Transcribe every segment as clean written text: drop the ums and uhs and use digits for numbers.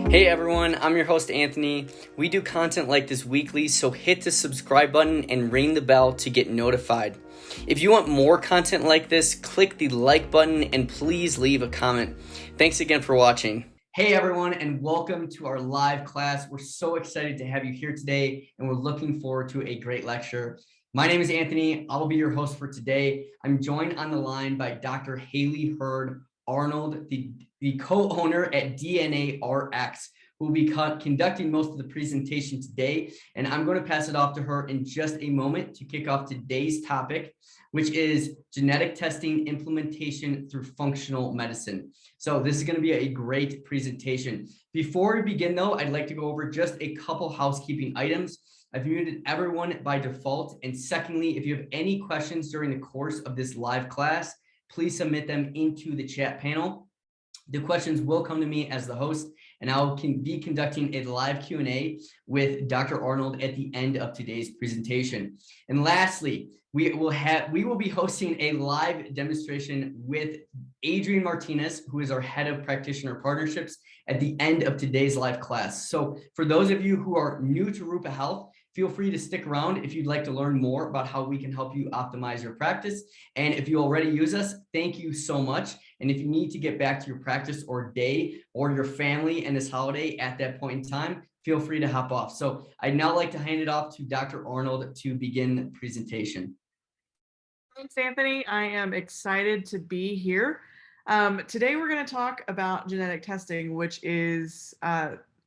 Hey everyone, I'm your host Anthony. We do content like this weekly, so hit the subscribe button and ring the bell to get notified. If you want more content like this, click the like button and please leave a comment. Thanks again for watching. Hey everyone, and welcome to our live class. We're so excited to have you here today, and we're looking forward to a great lecture. My name is Anthony. I'll be your host for today. I'm joined on the line by Dr. Hailey Heard Arnold, the co-owner at Dnarx, who will be conducting most of the presentation today. And I'm going to pass it off to her in just a moment to kick off today's topic, which is genetic testing implementation through functional medicine. So this is going to be a great presentation. Before we begin, though, I'd like to go over just a couple housekeeping items. I've muted everyone by default. And secondly, if you have any questions during the course of this live class, please submit them into the chat panel. The questions will come to me as the host, and I will be conducting a live Q&A with Dr. Arnold at the end of today's presentation. And lastly, we will be hosting a live demonstration with Adrian Martinez, who is our head of practitioner partnerships, at the end of today's live class. So for those of you who are new to Rupa Health, feel free to stick around if you'd like to learn more about how we can help you optimize your practice. And if you already use us, thank you so much. And if you need to get back to your practice or day or your family and this holiday at that point in time, feel free to hop off. So I'd now like to hand it off to Dr. Arnold to begin the presentation. Thanks, Anthony. I am excited to be here. Today we're going to talk about genetic testing, which is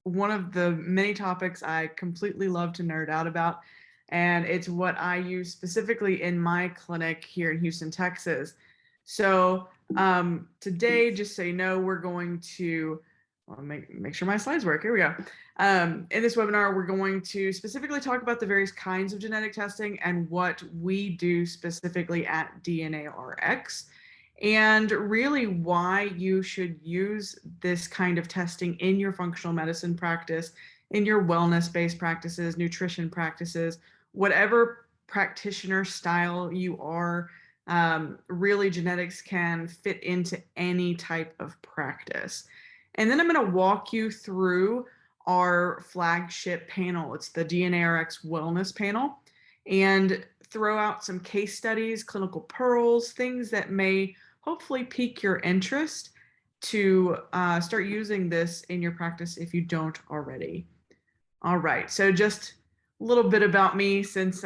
one of the many topics I completely love to nerd out about. And it's what I use specifically in my clinic here in Houston, Texas. So today, just so you know, we're going to make sure my slides work. Here we go. In this webinar, we're going to specifically talk about the various kinds of genetic testing and what we do specifically at Dnarx, and really why you should use this kind of testing in your functional medicine practice, in your wellness-based practices, nutrition practices, whatever practitioner style you are. Really, genetics can fit into any type of practice. And then I'm going to walk you through our flagship panel. It's the Dnarx Wellness Panel, and throw out some case studies, clinical pearls, things that may hopefully pique your interest to start using this in your practice if you don't already. All right, so just a little bit about me, since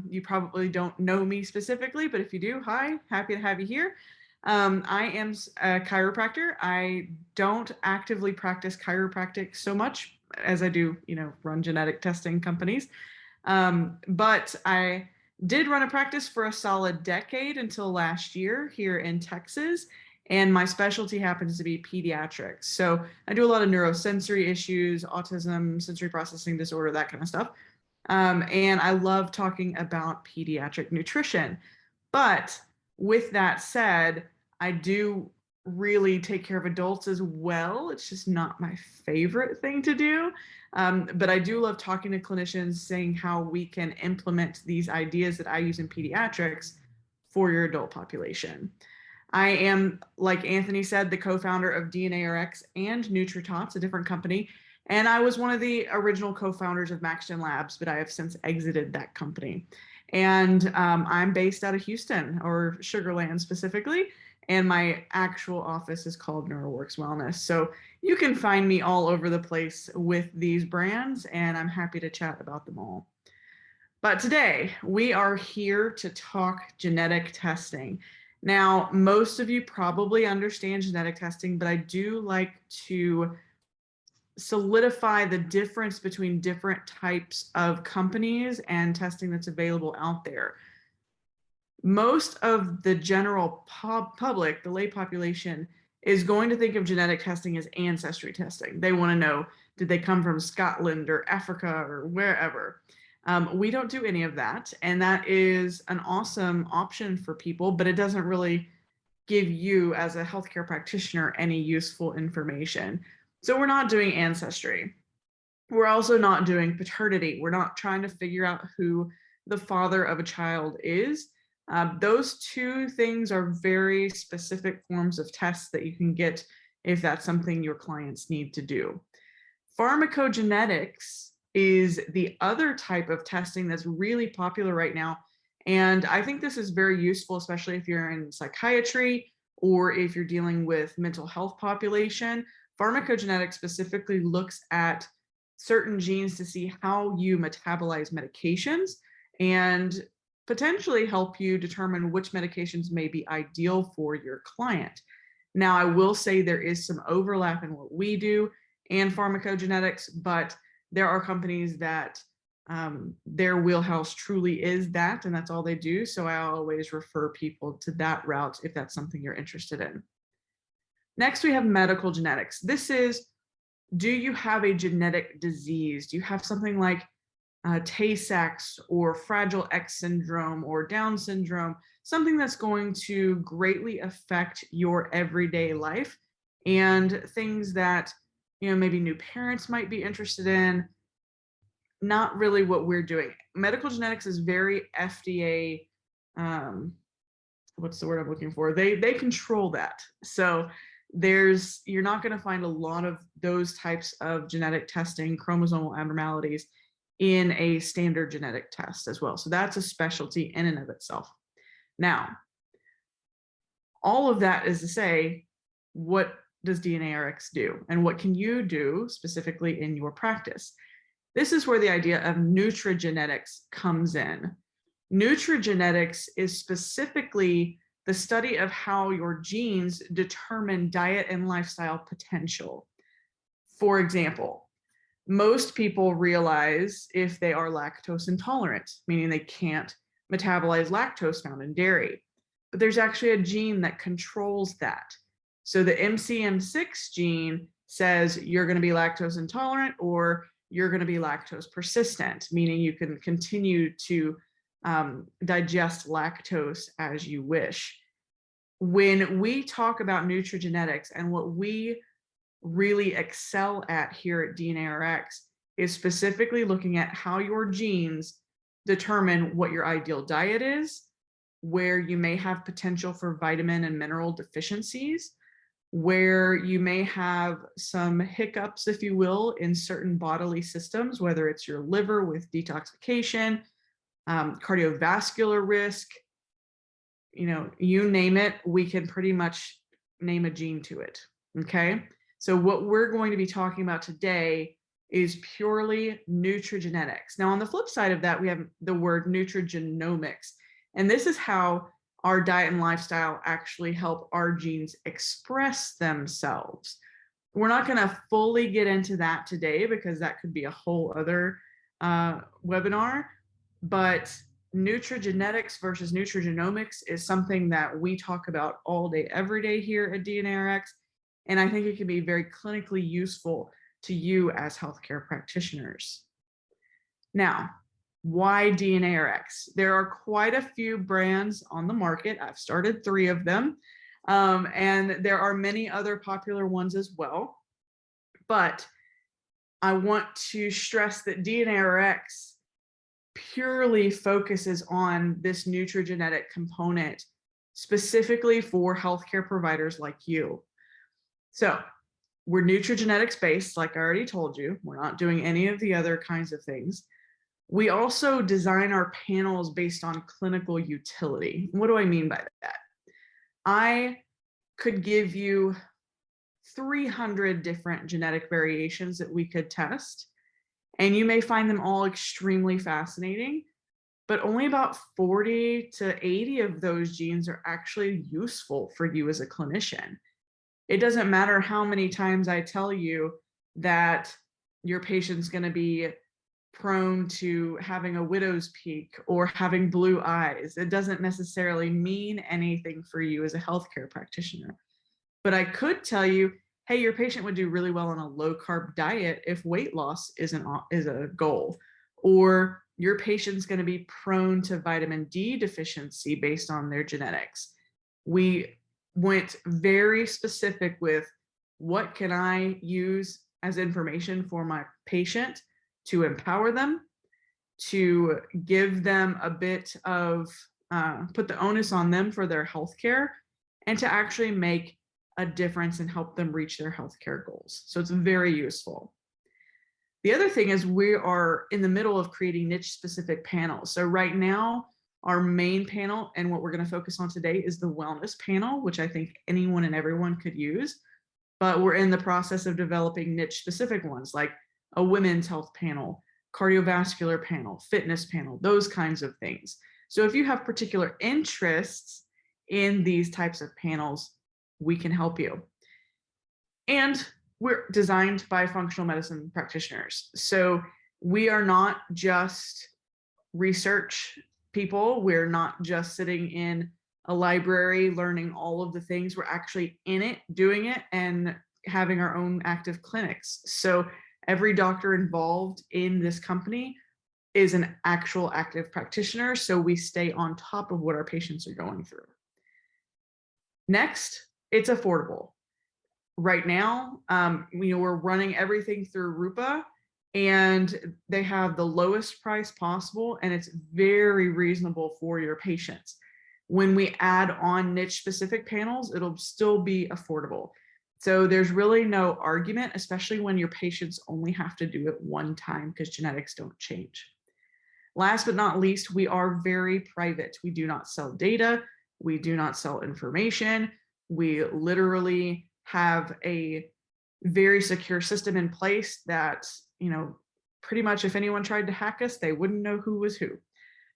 you probably don't know me specifically, but if you do, hi, happy to have you here. I am a chiropractor. I don't actively practice chiropractic so much as I do, run genetic testing companies. But I did run a practice for a solid decade until last year here in Texas. And my specialty happens to be pediatrics. So I do a lot of neurosensory issues, autism, sensory processing disorder, that kind of stuff. And I love talking about pediatric nutrition. But with that said, I do really take care of adults as well. It's just not my favorite thing to do. But I do love talking to clinicians, saying how we can implement these ideas that I use in pediatrics for your adult population. I am, like Anthony said, the co-founder of Dnarx and Nutrigenetics, a different company. And I was one of the original co-founders of MaxGen Labs, but I have since exited that company. And I'm based out of Houston, or Sugar Land specifically, and my actual office is called NeuroWorks Wellness. So you can find me all over the place with these brands, and I'm happy to chat about them all. But today we are here to talk genetic testing. Now, most of you probably understand genetic testing, but I do like to solidify the difference between different types of companies and testing that's available out there. Most of the general public, the lay population, is going to think of genetic testing as ancestry testing. They want to know, did they come from Scotland or Africa or wherever? We don't do any of that, and that is an awesome option for people, but it doesn't really give you as a healthcare practitioner any useful information. So we're not doing ancestry. We're also not doing paternity. We're not trying to figure out who the father of a child is. Those two things are very specific forms of tests that you can get if that's something your clients need to do. Pharmacogenetics is the other type of testing that's really popular right now. And I think this is very useful, especially if you're in psychiatry or if you're dealing with mental health population. Pharmacogenetics specifically looks at certain genes to see how you metabolize medications and potentially help you determine which medications may be ideal for your client. Now, I will say there is some overlap in what we do and pharmacogenetics, but there are companies that their wheelhouse truly is that, and that's all they do. So I always refer people to that route if that's something you're interested in. Next, we have medical genetics. This is, do you have a genetic disease? Do you have something like Tay-Sachs or Fragile X syndrome or Down syndrome, something that's going to greatly affect your everyday life and things that, maybe new parents might be interested in? Not really what we're doing. Medical genetics is very FDA, what's the word I'm looking for? They control that. So you're not going to find a lot of those types of genetic testing, chromosomal abnormalities, in a standard genetic test as well. So that's a specialty in and of itself. Now, all of that is to say, what does Dnarx do? And what can you do specifically in your practice? This is where the idea of nutrigenetics comes in. Nutrigenetics is specifically the study of how your genes determine diet and lifestyle potential. For example, most people realize if they are lactose intolerant, meaning they can't metabolize lactose found in dairy, but there's actually a gene that controls that. So the MCM6 gene says you're going to be lactose intolerant or you're going to be lactose persistent, meaning you can continue to digest lactose as you wish. When we talk about nutrigenetics, and what we really excel at here at Dnarx is specifically looking at how your genes determine what your ideal diet is, where you may have potential for vitamin and mineral deficiencies, where you may have some hiccups, if you will, in certain bodily systems, whether it's your liver with detoxification, cardiovascular risk, you name it, we can pretty much name a gene to it, okay? So what we're going to be talking about today is purely nutrigenetics. Now, on the flip side of that, we have the word nutrigenomics, and this is how our diet and lifestyle actually help our genes express themselves. We're not going to fully get into that today because that could be a whole other webinar, but nutrigenetics versus nutrigenomics is something that we talk about all day, every day here at Dnarx, and I think it can be very clinically useful to you as healthcare practitioners. Now, why Dnarx? There are quite a few brands on the market. I've started 3 of them, and there are many other popular ones as well. But I want to stress that Dnarx purely focuses on this nutrigenetic component specifically for healthcare providers like you. So we're nutrigenetics based, like I already told you. We're not doing any of the other kinds of things. We also design our panels based on clinical utility. What do I mean by that? I could give you 300 different genetic variations that we could test, and you may find them all extremely fascinating, but only about 40 to 80 of those genes are actually useful for you as a clinician. It doesn't matter how many times I tell you that your patient's going to be prone to having a widow's peak or having blue eyes. It doesn't necessarily mean anything for you as a healthcare practitioner. But I could tell you, hey, your patient would do really well on a low carb diet if weight loss is a goal. Or your patient's going to be prone to vitamin D deficiency based on their genetics. We went very specific with what can I use as information for my patient to empower them, to give them a bit of, put the onus on them for their healthcare, and to actually make a difference and help them reach their healthcare goals. So it's very useful. The other thing is we are in the middle of creating niche specific panels. So right now, our main panel and what we're going to focus on today is the wellness panel, which I think anyone and everyone could use. But we're in the process of developing niche specific ones like a women's health panel, cardiovascular panel, fitness panel, those kinds of things. So if you have particular interests in these types of panels, we can help you. And we're designed by functional medicine practitioners. So we are not just research people. We're not just sitting in a library learning all of the things. We're actually in it, doing it, and having our own active clinics. So every doctor involved in this company is an actual active practitioner. So we stay on top of what our patients are going through. Next, it's affordable. Right now, we're running everything through Rupa, and they have the lowest price possible, and it's very reasonable for your patients. When we add on niche specific panels, it'll still be affordable. So there's really no argument, especially when your patients only have to do it one time because genetics don't change. Last but not least, we are very private. We do not sell data. We do not sell information. We literally have a very secure system in place that, pretty much if anyone tried to hack us, they wouldn't know who was who.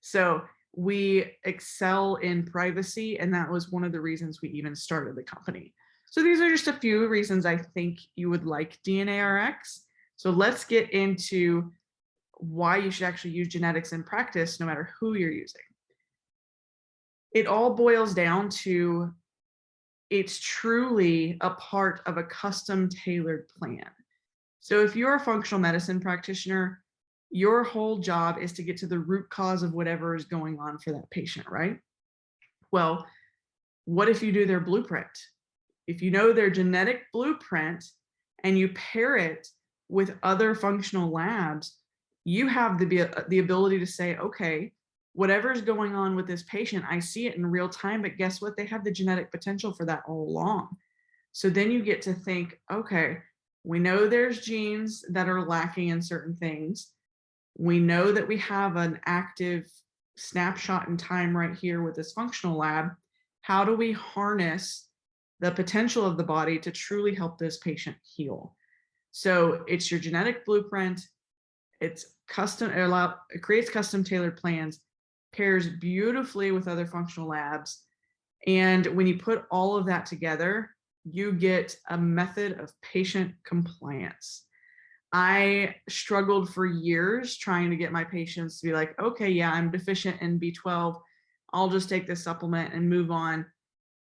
So we excel in privacy, and that was one of the reasons we even started the company. So these are just a few reasons I think you would like Dnarx. So let's get into why you should actually use genetics in practice, no matter who you're using. It all boils down to it's truly a part of a custom tailored plan. So if you're a functional medicine practitioner, your whole job is to get to the root cause of whatever is going on for that patient, right? Well, what if you do their blueprint? If you know their genetic blueprint and you pair it with other functional labs, you have the ability to say, okay, whatever's going on with this patient, I see it in real time, but guess what? They have the genetic potential for that all along. So then you get to think, okay, we know there's genes that are lacking in certain things. We know that we have an active snapshot in time right here with this functional lab. How do we harness the potential of the body to truly help this patient heal? So it's your genetic blueprint. It's it creates custom tailored plans, pairs beautifully with other functional labs. And when you put all of that together, you get a method of patient compliance. I struggled for years trying to get my patients to be like, okay, yeah, I'm deficient in B12. I'll just take this supplement and move on.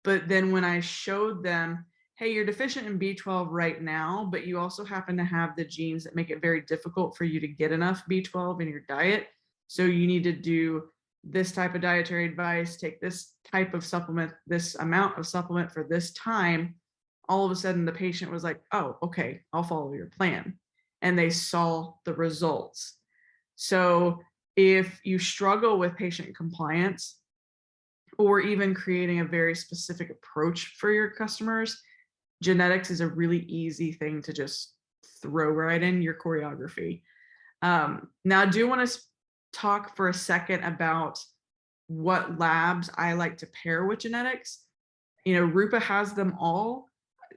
But then when I showed them, hey, you're deficient in B12 right now, but you also happen to have the genes that make it very difficult for you to get enough B12 in your diet. So you need to do this type of dietary advice, take this type of supplement, this amount of supplement for this time. All of a sudden the patient was like, oh, okay, I'll follow your plan. And they saw the results. So if you struggle with patient compliance or even creating a very specific approach for your customers, genetics is a really easy thing to just throw right in your choreography. Now, I do want to talk for a second about what labs I like to pair with genetics. Rupa has them all,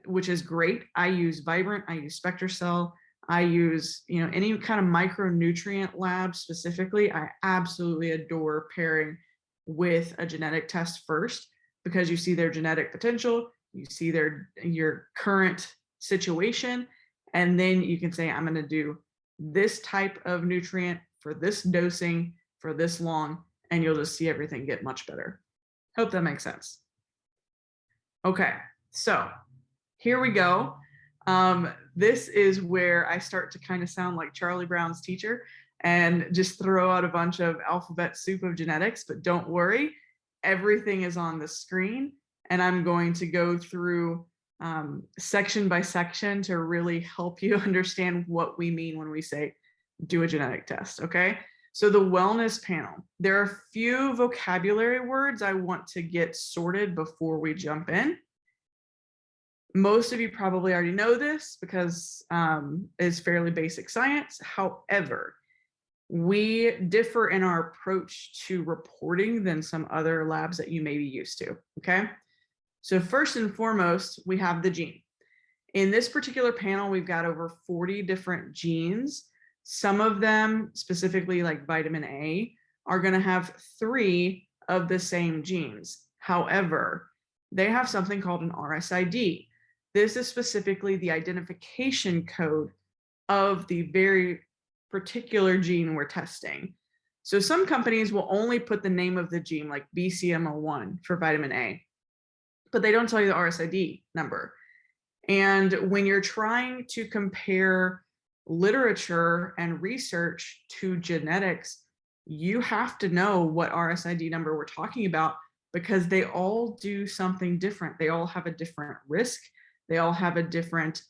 which is great. I use Vibrant, I use SpectraCell, I use, any kind of micronutrient lab specifically. I absolutely adore pairing with a genetic test first, because you see their genetic potential, you see your current situation, and then you can say, I'm going to do this type of nutrient for this dosing for this long, and you'll just see everything get much better. Hope that makes sense. Okay, so here we go. This is where I start to kind of sound like Charlie Brown's teacher and just throw out a bunch of alphabet soup of genetics, but don't worry, everything is on the screen, and I'm going to go through section by section to really help you understand what we mean when we say do a genetic test, okay? So the wellness panel, there are a few vocabulary words I want to get sorted before we jump in. Most of you probably already know this because it's fairly basic science. However, we differ in our approach to reporting than some other labs that you may be used to, okay? So first and foremost, we have the gene. In this particular panel, we've got over 40 different genes. Some of them, specifically like vitamin A, are going to have 3 of the same genes. However, they have something called an RSID. This is specifically the identification code of the very particular gene we're testing. So some companies will only put the name of the gene, like BCM01 for vitamin A, but they don't tell you the RSID number. And when you're trying to compare literature and research to genetics, you have to know what RSID number we're talking about because they all do something different. They all have a different risk. They all have a different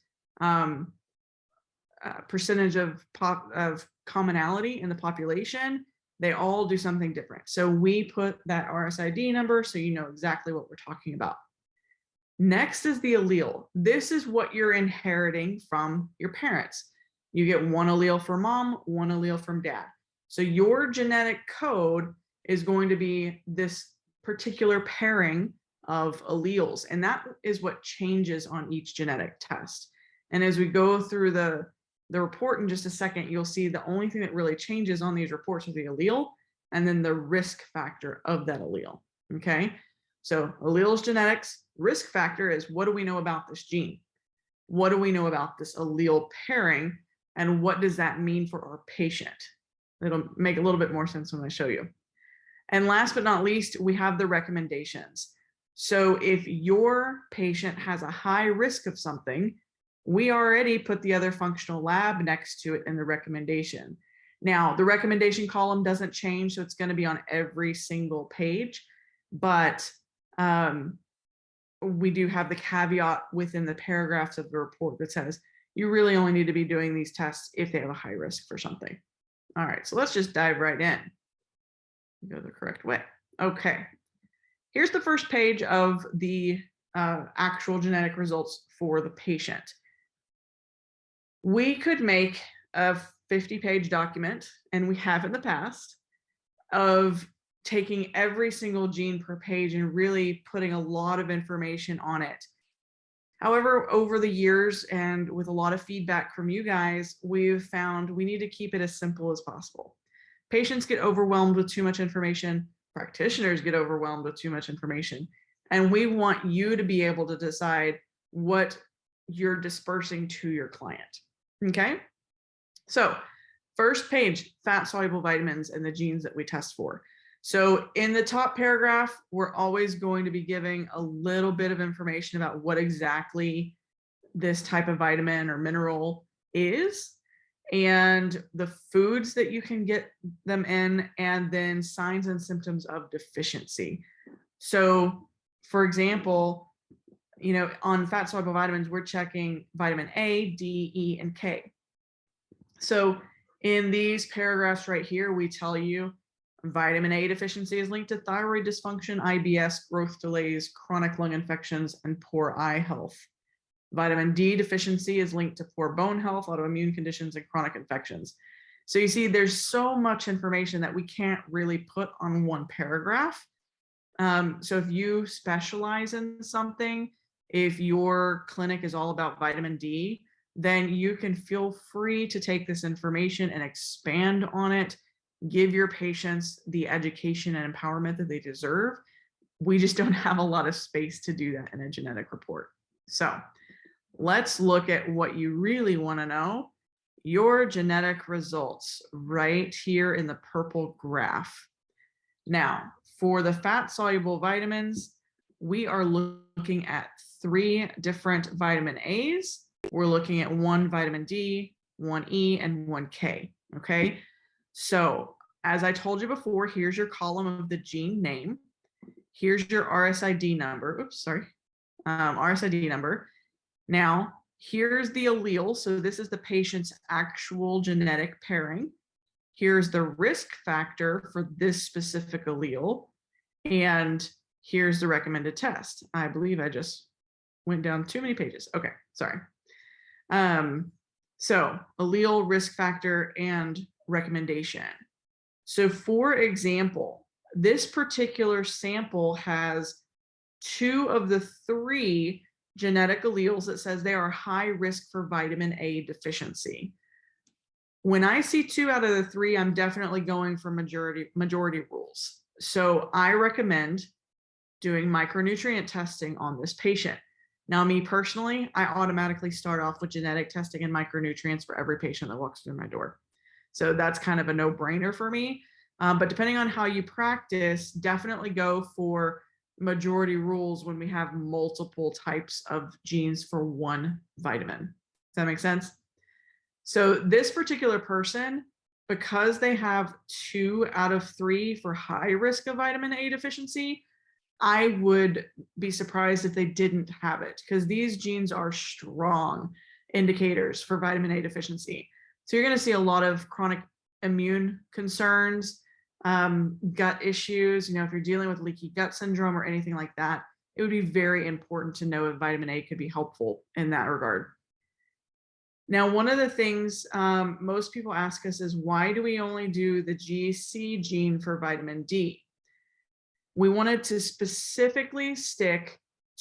percentage of commonality in the population. They all do something different. So we put that RSID number so you know exactly what we're talking about. Next is the allele. This is what you're inheriting from your parents. You get one allele from mom, one allele from dad. So your genetic code is going to be this particular pairing of alleles, and that is what changes on each genetic test. And as we go through the report in just a second, you'll see the only thing that really changes on these reports is the allele and then the risk factor of that allele, okay? So allele is genetics, risk factor is what do we know about this gene? What do we know about this allele pairing? And what does that mean for our patient? It'll make a little bit more sense when I show you. And last but not least, we have the recommendations. So if your patient has a high risk of something, we already put the other functional lab next to it in the recommendation. Now, the recommendation column doesn't change, so it's going to be on every single page, but we do have the caveat within the paragraphs of the report that says you really only need to be doing these tests if they have a high risk for something. All right, so let's just dive right in. Go the correct way. Okay, here's the first page of the actual genetic results for the patient. We could make a 50-page document, and we have in the past, of taking every single gene per page and really putting a lot of information on it. However, over the years and with a lot of feedback from you guys, we've found we need to keep it as simple as possible. Patients get overwhelmed with too much information. Practitioners get overwhelmed with too much information. And we want you to be able to decide what you're dispersing to your client. Okay? So, first page, fat-soluble vitamins and the genes that we test for. So in the top paragraph, we're always going to be giving a little bit of information about what exactly this type of vitamin or mineral is, and the foods that you can get them in, and then signs and symptoms of deficiency. So for example, you know, on fat-soluble vitamins, we're checking vitamin A, D, E, and K. So in these paragraphs right here, we tell you vitamin A deficiency is linked to thyroid dysfunction, IBS, growth delays, chronic lung infections, and poor eye health. Vitamin D deficiency is linked to poor bone health, autoimmune conditions, and chronic infections. So you see, there's so much information that we can't really put on one paragraph. So if you specialize in something, if your clinic is all about vitamin D, then you can feel free to take this information and expand on it. Give your patients the education and empowerment that they deserve. We just don't have a lot of space to do that in a genetic report. So let's look at what you really want to know, your genetic results right here in the purple graph. Now, for the fat-soluble vitamins, we are looking at 3 different vitamin A's. We're looking at 1 vitamin D, 1 E, and 1 K, okay? So as I told you before, here's your column of the gene name. Here's your RSID number. Oops, sorry. RSID number. Now, here's the allele. So this is the patient's actual genetic pairing. Here's the risk factor for this specific allele. And here's the recommended test. I believe I just went down too many pages. Okay, sorry. So allele, risk factor, and recommendation. So for example, this particular sample has 2 of the 3 genetic alleles that says they are high risk for vitamin A deficiency. When I see 2 out of the 3, I'm definitely going for majority rules. So I recommend doing micronutrient testing on this patient. Now, me personally, I automatically start off with genetic testing and micronutrients for every patient that walks through my door. So that's kind of a no-brainer for me. But depending on how you practice, definitely go for majority rules when we have multiple types of genes for one vitamin. Does that make sense? So this particular person, because they have 2 out of 3 for high risk of vitamin A deficiency, I would be surprised if they didn't have it, because these genes are strong indicators for vitamin A deficiency. So you're going to see a lot of chronic immune concerns, gut issues. If you're dealing with leaky gut syndrome or anything like that, it would be very important to know if vitamin A could be helpful in that regard. Now, one of the things most people ask us is, why do we only do the GC gene for vitamin D? We wanted to specifically stick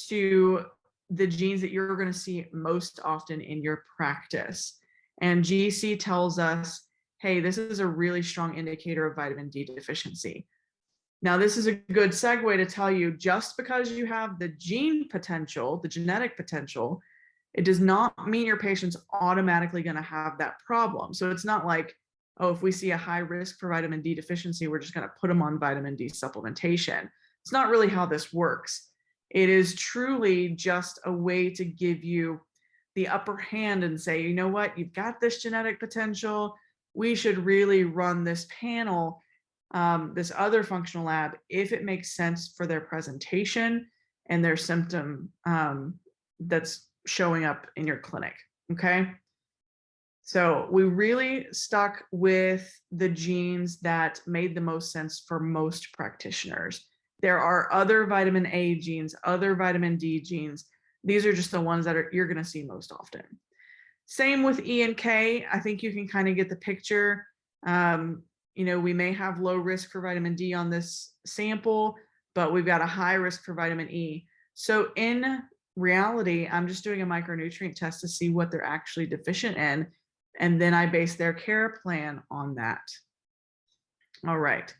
to the genes that you're going to see most often in your practice. And GC tells us, hey, this is a really strong indicator of vitamin D deficiency. Now, this is a good segue to tell you, just because you have the gene potential, the genetic potential, it does not mean your patient's automatically going to have that problem. So it's not like, oh, if we see a high risk for vitamin D deficiency, we're just going to put them on vitamin D supplementation. It's not really how this works. It is truly just a way to give you the upper hand and say, you know what, you've got this genetic potential. We should really run this panel, this other functional lab, if it makes sense for their presentation and their symptom that's showing up in your clinic. Okay. So we really stuck with the genes that made the most sense for most practitioners. There are other vitamin A genes, other vitamin D genes. These are just the ones that you're going to see most often. Same with E and K. I think you can kind of get the picture. We may have low risk for vitamin D on this sample, but we've got a high risk for vitamin E. So in reality, I'm just doing a micronutrient test to see what they're actually deficient in, and then I base their care plan on that. All right.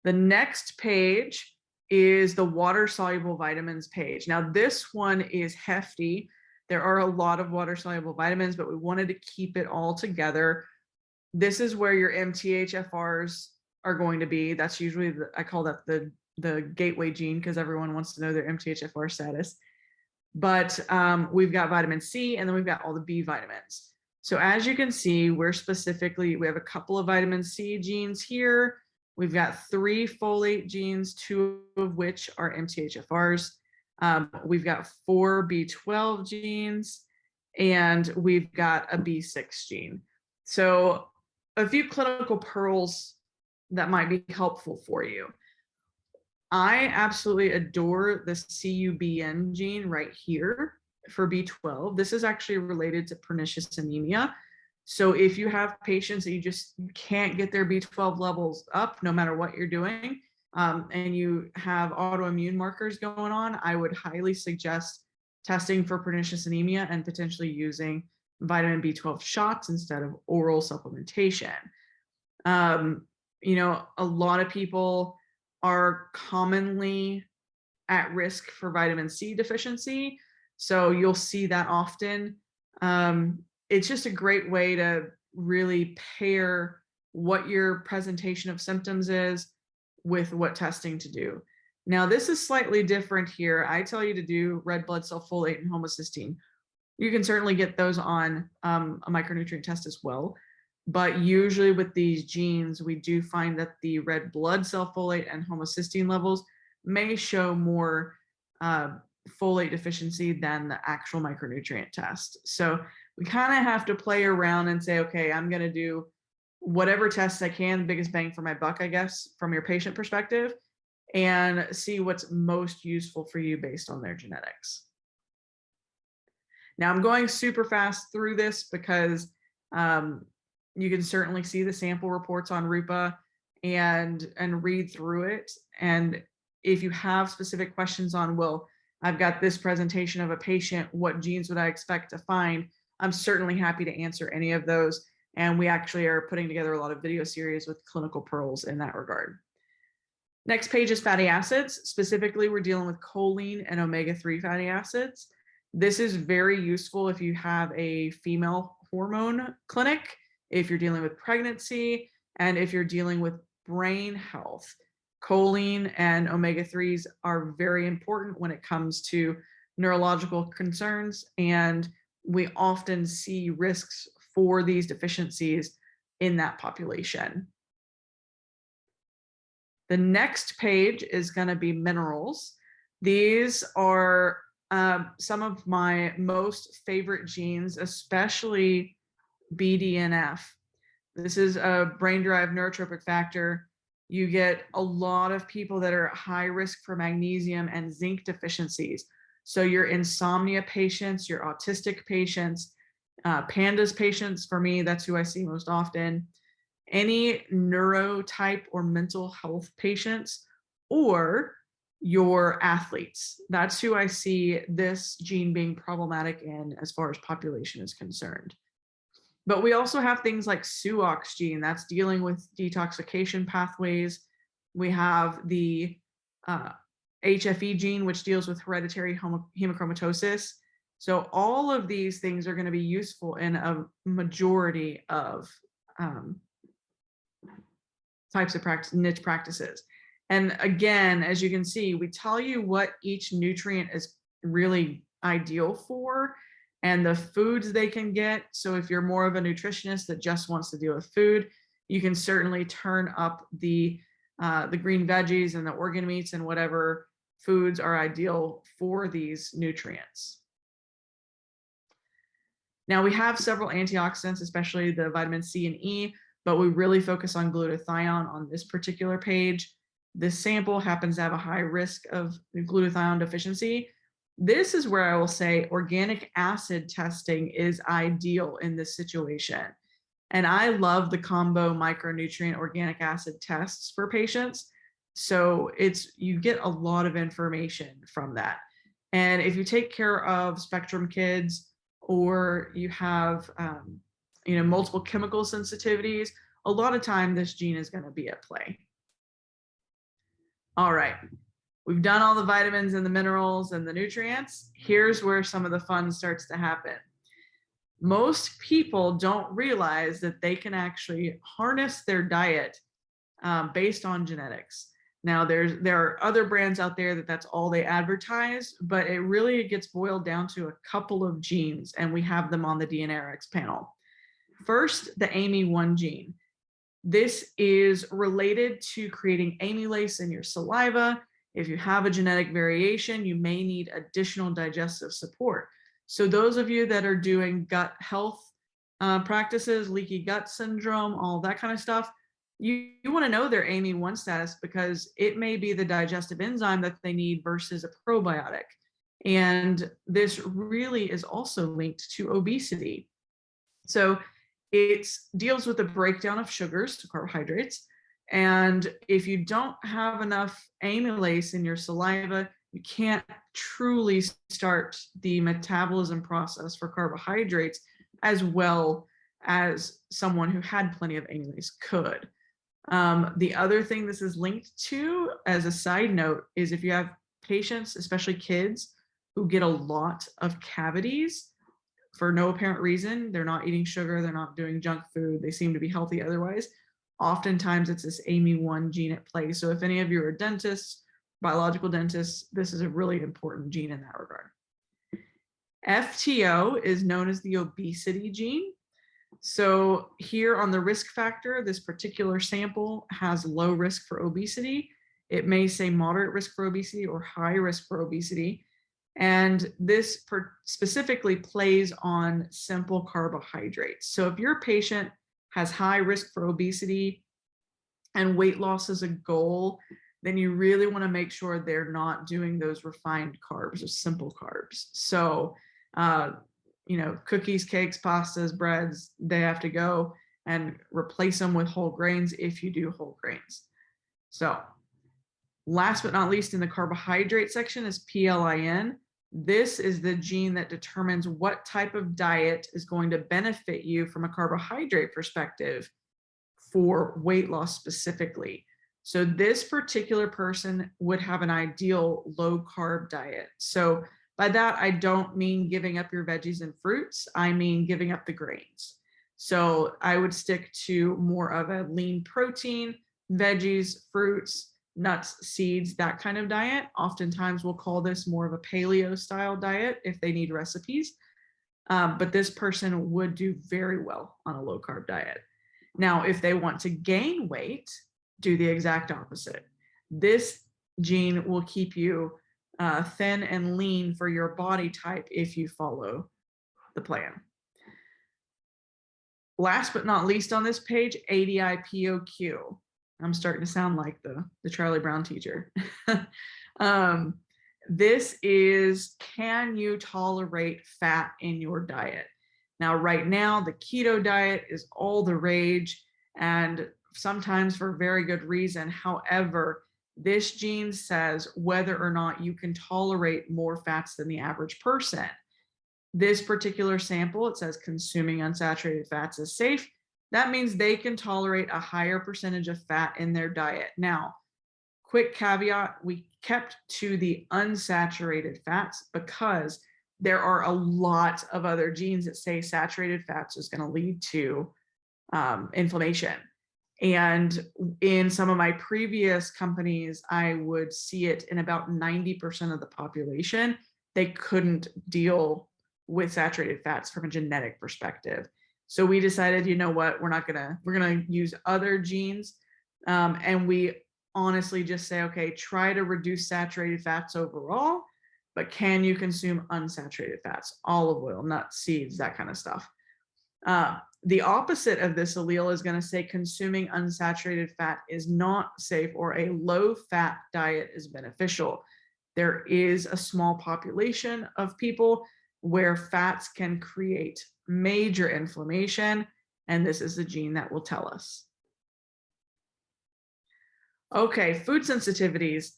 The next page is the water-soluble vitamins page. Now, this one is hefty. There are a lot of water-soluble vitamins, but we wanted to keep it all together. This is where your MTHFRs are going to be. That's usually, I call that the gateway gene, because everyone wants to know their MTHFR status. But we've got vitamin C, and then we've got all the B vitamins. So as you can see, we have a couple of vitamin C genes here. We've got 3 folate genes, 2 of which are MTHFRs. We've got 4 B12 genes, and we've got a B6 gene. So a few clinical pearls that might be helpful for you. I absolutely adore the CUBN gene right here for B12. This is actually related to pernicious anemia. So if you have patients that you just can't get their B12 levels up, no matter what you're doing, and you have autoimmune markers going on, I would highly suggest testing for pernicious anemia and potentially using vitamin B12 shots instead of oral supplementation. A lot of people are commonly at risk for vitamin C deficiency. So you'll see that often. It's just a great way to really pair what your presentation of symptoms is with what testing to do. Now, this is slightly different here. I tell you to do red blood cell folate and homocysteine. You can certainly get those on a micronutrient test as well. But usually with these genes, we do find that the red blood cell folate and homocysteine levels may show more folate deficiency than the actual micronutrient test. So we kind of have to play around and say, okay, I'm going to do whatever tests I can, biggest bang for my buck, I guess, from your patient perspective, and see what's most useful for you based on their genetics. Now I'm going super fast through this because you can certainly see the sample reports on Rupa and read through it. And if you have specific questions on, well, I've got this presentation of a patient, what genes would I expect to find? I'm certainly happy to answer any of those. And we actually are putting together a lot of video series with clinical pearls in that regard. Next page is fatty acids. Specifically, we're dealing with choline and omega-3 fatty acids. This is very useful if you have a female hormone clinic, if you're dealing with pregnancy, and if you're dealing with brain health. Choline and omega-3s are very important when it comes to neurological concerns, and we often see risks for these deficiencies in that population. The next page is going to be minerals. These are some of my most favorite genes, especially BDNF. This is a brain-derived neurotropic factor. You get a lot of people that are at high risk for magnesium and zinc deficiencies. So your insomnia patients, your autistic patients, PANDAS patients, for me, that's who I see most often. Any neurotype or mental health patients, or your athletes. That's who I see this gene being problematic in as far as population is concerned. But we also have things like SUOX gene that's dealing with detoxification pathways. We have the HFE gene, which deals with hereditary hemochromatosis. So all of these things are going to be useful in a majority of types of niche practices. And again, as you can see, we tell you what each nutrient is really ideal for and the foods they can get. So if you're more of a nutritionist that just wants to deal with food, you can certainly turn up the green veggies and the organ meats and whatever foods are ideal for these nutrients. Now we have several antioxidants, especially the vitamin C and E, but we really focus on glutathione on this particular page. This sample happens to have a high risk of glutathione deficiency. This is where I will say organic acid testing is ideal in this situation. And I love the combo micronutrient organic acid tests for patients. So you get a lot of information from that. And if you take care of spectrum kids, or you have multiple chemical sensitivities, a lot of time this gene is going to be at play. All right, we've done all the vitamins and the minerals and the nutrients. Here's where some of the fun starts to happen. Most people don't realize that they can actually harness their diet based on genetics. Now, there are other brands out there that's all they advertise, but it really gets boiled down to a couple of genes, and we have them on the Dnarx panel. First, the AMY1 gene. This is related to creating amylase in your saliva. If you have a genetic variation, you may need additional digestive support. So those of you that are doing gut health practices, leaky gut syndrome, all that kind of stuff, you want to know their AMY1 status because it may be the digestive enzyme that they need versus a probiotic. And this really is also linked to obesity. So it deals with the breakdown of sugars to carbohydrates. And if you don't have enough amylase in your saliva, you can't truly start the metabolism process for carbohydrates as well as someone who had plenty of amylase could. The other thing this is linked to, as a side note, is if you have patients, especially kids, who get a lot of cavities for no apparent reason, they're not eating sugar, they're not doing junk food, they seem to be healthy otherwise, oftentimes it's this AMY1 gene at play. So if any of you are dentists, biological dentists, this is a really important gene in that regard. FTO is known as the obesity gene. So here on the risk factor, this particular sample has low risk for obesity. It may say moderate risk for obesity or high risk for obesity. And this specifically plays on simple carbohydrates. So if your patient has high risk for obesity and weight loss is a goal, then you really want to make sure they're not doing those refined carbs or simple carbs. So cookies, cakes, pastas, breads, they have to go, and replace them with whole grains if you do whole grains. So last but not least, in the carbohydrate section is PLIN. This is the gene that determines what type of diet is going to benefit you from a carbohydrate perspective for weight loss specifically. So this particular person would have an ideal low carb diet. So by that, I don't mean giving up your veggies and fruits. I mean giving up the grains. So I would stick to more of a lean protein, veggies, fruits, nuts, seeds, that kind of diet. Oftentimes we'll call this more of a paleo style diet if they need recipes. But this person would do very well on a low carb diet. Now, if they want to gain weight, do the exact opposite. This gene will keep you thin and lean for your body type if you follow the plan. Last but not least on this page, ADIPOQ. I'm starting to sound like the Charlie Brown teacher. This is, can you tolerate fat in your diet? Now, right now, the keto diet is all the rage, and sometimes for very good reason. However, this gene says whether or not you can tolerate more fats than the average person. This particular sample, it says consuming unsaturated fats is safe. That means they can tolerate a higher percentage of fat in their diet. Now, quick caveat, we kept to the unsaturated fats because there are a lot of other genes that say saturated fats is going to lead to inflammation. And in some of my previous companies, I would see it in about 90% of the population. They couldn't deal with saturated fats from a genetic perspective. So we decided, you know what, we're gonna use other genes. And we honestly just say, okay, try to reduce saturated fats overall, but can you consume unsaturated fats, olive oil, nuts, seeds, that kind of stuff. The opposite of this allele is going to say consuming unsaturated fat is not safe, or a low fat diet is beneficial. There is a small population of people where fats can create major inflammation, and this is the gene that will tell us. Okay, food sensitivities.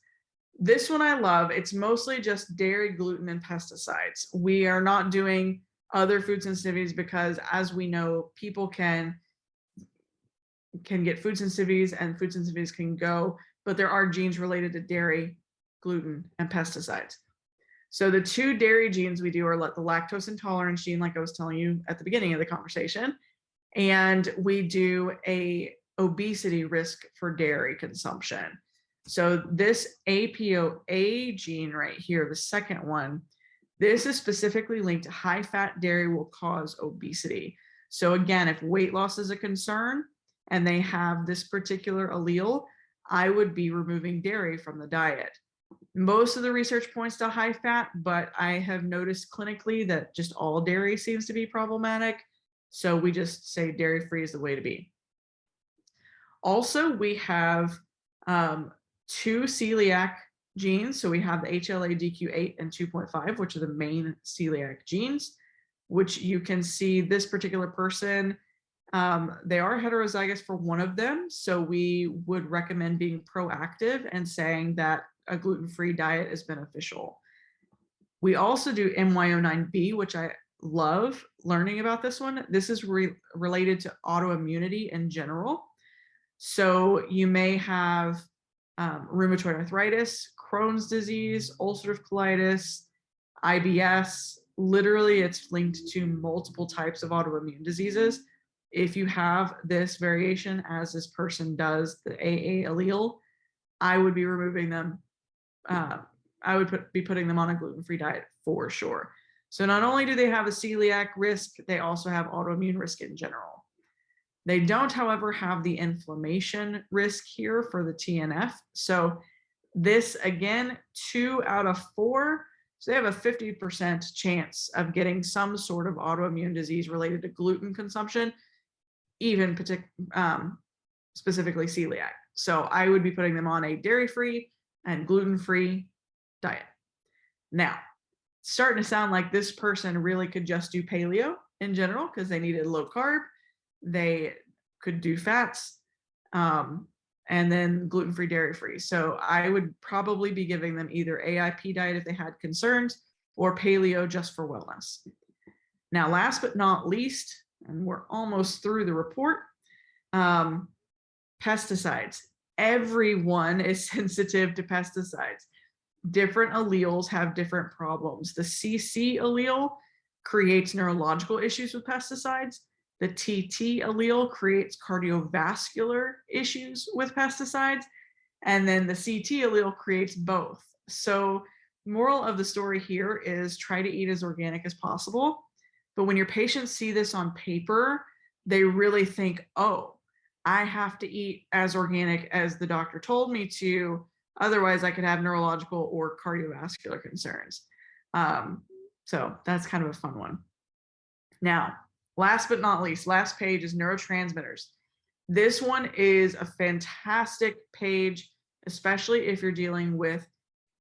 This one I love. It's mostly just dairy, gluten, and pesticides. We are not doing other food sensitivities because, as we know, people can get food sensitivities and food sensitivities can go, but there are genes related to dairy, gluten, and pesticides. So the two dairy genes we do are the lactose intolerance gene, like I was telling you at the beginning of the conversation, and we do a obesity risk for dairy consumption. So this APOA gene right here, the second one, this is specifically linked to high fat dairy will cause obesity. So again, if weight loss is a concern and they have this particular allele, I would be removing dairy from the diet. Most of the research points to high fat, but I have noticed clinically that just all dairy seems to be problematic. So we just say dairy-free is the way to be. Also, we have two celiac genes. So we have the HLA-DQ8 and 2.5, which are the main celiac genes, which you can see this particular person, they are heterozygous for one of them. So we would recommend being proactive and saying that a gluten-free diet is beneficial. We also do MYO9B, which I love learning about this one. This is related to autoimmunity in general. So you may have rheumatoid arthritis, Crohn's disease, ulcerative colitis, IBS. Literally, it's linked to multiple types of autoimmune diseases. If you have this variation, as this person does, the AA allele, I would be removing them. I would be putting them on a gluten-free diet for sure. So not only do they have a celiac risk, they also have autoimmune risk in general. They don't, however, have the inflammation risk here for the TNF. So this, again, 2 out of 4. So they have a 50% chance of getting some sort of autoimmune disease related to gluten consumption, even specifically celiac. So I would be putting them on a dairy-free and gluten-free diet. Now, starting to sound like this person really could just do paleo in general because they needed low carb. They could do fats, and then gluten-free, dairy-free. So I would probably be giving them either AIP diet if they had concerns, or paleo just for wellness. Now, last but not least, and we're almost through the report, pesticides. Everyone is sensitive to pesticides. Different alleles have different problems. The CC allele creates neurological issues with pesticides. The TT allele creates cardiovascular issues with pesticides. And then the CT allele creates both. So moral of the story here is try to eat as organic as possible. But when your patients see this on paper, they really think, oh, I have to eat as organic as the doctor told me to. Otherwise, I could have neurological or cardiovascular concerns. So that's kind of a fun one. Now, last but not least, last page is neurotransmitters. This one is a fantastic page, especially if you're dealing with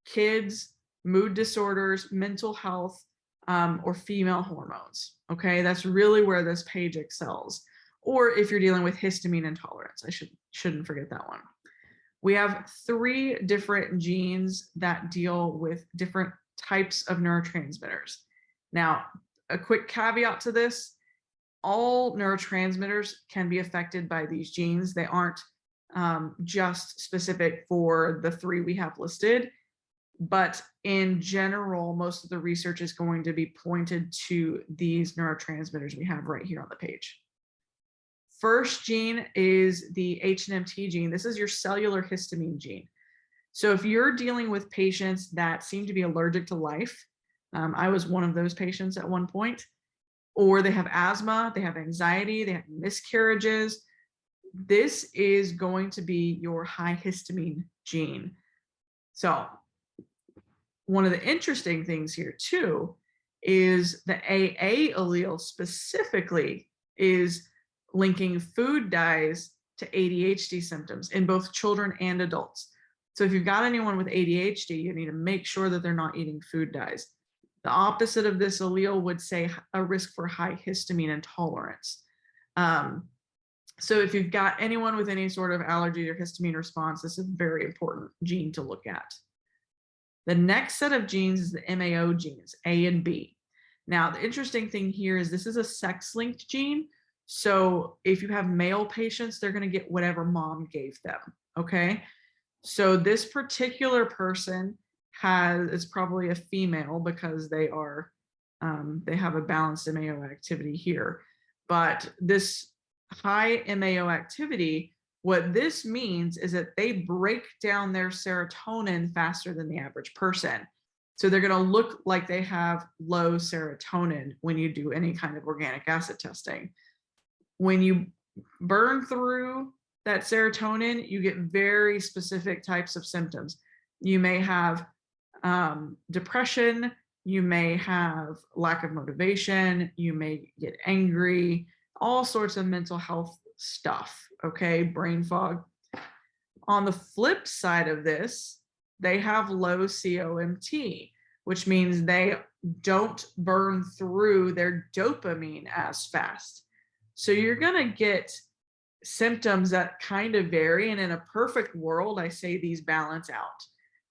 kids, mood disorders, mental health, or female hormones. Okay, that's really where this page excels. Or if you're dealing with histamine intolerance, I shouldn't forget that one. We have 3 different genes that deal with different types of neurotransmitters. Now, a quick caveat to this, all neurotransmitters can be affected by these genes. They aren't just specific for the 3 we have listed, but in general, most of the research is going to be pointed to these neurotransmitters we have right here on the page. First gene is the HNMT gene. This is your cellular histamine gene. So if you're dealing with patients that seem to be allergic to life, I was one of those patients at one point, or they have asthma, they have anxiety, they have miscarriages, this is going to be your high histamine gene. So one of the interesting things here too is the AA allele specifically is linking food dyes to ADHD symptoms in both children and adults. So if you've got anyone with ADHD, you need to make sure that they're not eating food dyes. The opposite of this allele would say a risk for high histamine intolerance. So if you've got anyone with any sort of allergy or histamine response, this is a very important gene to look at. The next set of genes is the MAO genes, A and B. Now, the interesting thing here is this is a sex-linked gene. So if you have male patients, they're going to get whatever mom gave them. Okay. So this particular person it's probably a female because they have a balanced MAO activity here. But this high MAO activity, what this means is that they break down their serotonin faster than the average person. So they're going to look like they have low serotonin when you do any kind of organic acid testing. When you burn through that serotonin, you get very specific types of symptoms. You may have depression, you may have lack of motivation, you may get angry, all sorts of mental health stuff, okay, brain fog. On the flip side of this, they have low COMT, which means they don't burn through their dopamine as fast. So you're going to get symptoms that kind of vary. And in a perfect world, I say these balance out.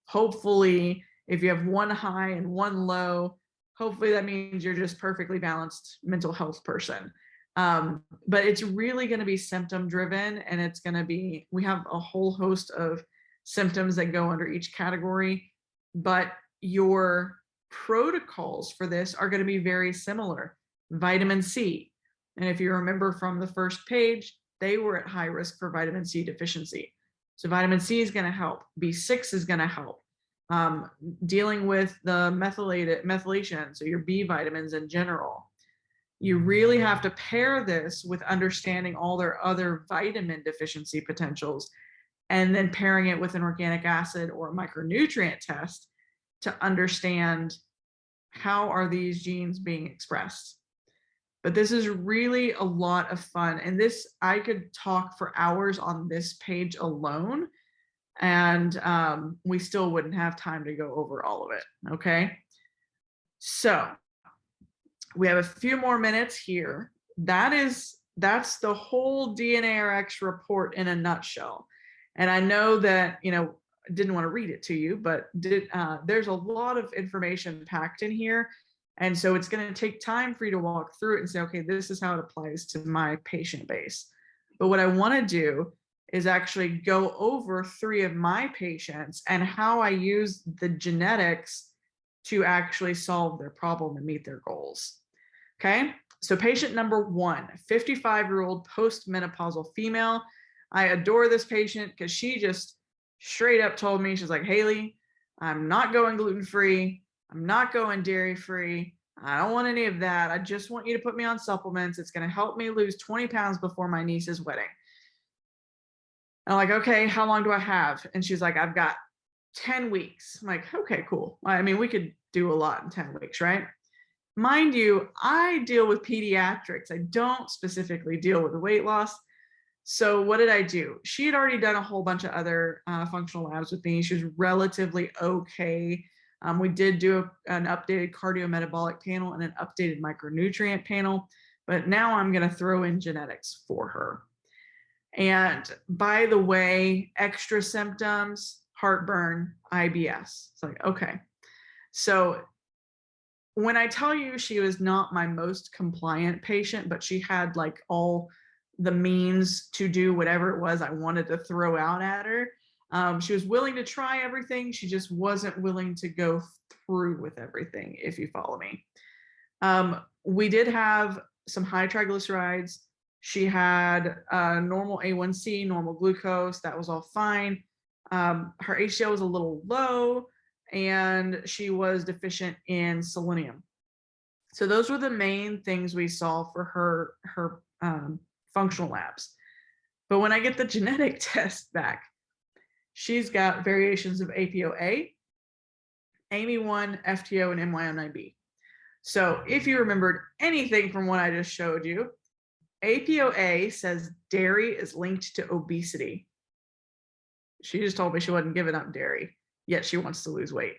Hopefully, if you have one high and one low, hopefully that means you're just perfectly balanced mental health person. But it's really going to be symptom driven, and it's going to be, we have a whole host of symptoms that go under each category, but your protocols for this are going to be very similar. Vitamin C. And if you remember from the first page, they were at high risk for vitamin C deficiency. So vitamin C is going to help. B6 is going to help. Dealing with the methylation, so your B vitamins in general. You really have to pair this with understanding all their other vitamin deficiency potentials, and then pairing it with an organic acid or a micronutrient test to understand how are these genes being expressed. But this is really a lot of fun. And this, I could talk for hours on this page alone, and we still wouldn't have time to go over all of it, okay? So we have a few more minutes here. That's the whole Dnarx report in a nutshell. And I know that, didn't want to read it to you, but there's a lot of information packed in here. And so it's going to take time for you to walk through it and say, okay, this is how it applies to my patient base. But what I want to do is actually go over 3 of my patients and how I use the genetics to actually solve their problem and meet their goals. Okay, so patient number 1, 55-year-old postmenopausal female. I adore this patient because she just straight up told me, she's like, Hailey, I'm not going gluten-free. I'm not going dairy-free. I don't want any of that. I just want you to put me on supplements. It's going to help me lose 20 pounds before my niece's wedding. I'm like, okay, how long do I have? And she's like, I've got 10 weeks. I'm like, okay, cool. I mean, we could do a lot in 10 weeks, right? Mind you, I deal with pediatrics. I don't specifically deal with weight loss. So what did I do? She had already done a whole bunch of other functional labs with me. She was relatively okay. We did do an updated cardiometabolic panel and an updated micronutrient panel, but now I'm going to throw in genetics for her. And by the way, extra symptoms, heartburn, IBS. It's like, okay. So when I tell you she was not my most compliant patient, but she had like all the means to do whatever it was I wanted to throw out at her. She was willing to try everything. She just wasn't willing to go through with everything, if you follow me. We did have some high triglycerides. She had normal A1C, normal glucose. That was all fine. Her HDL was a little low, and she was deficient in selenium. So those were the main things we saw for her functional labs. But when I get the genetic test back, she's got variations of APOA, AMY1, FTO, and MYO9B. So if you remembered anything from what I just showed you, APOA says dairy is linked to obesity. She just told me she wasn't giving up dairy, yet she wants to lose weight.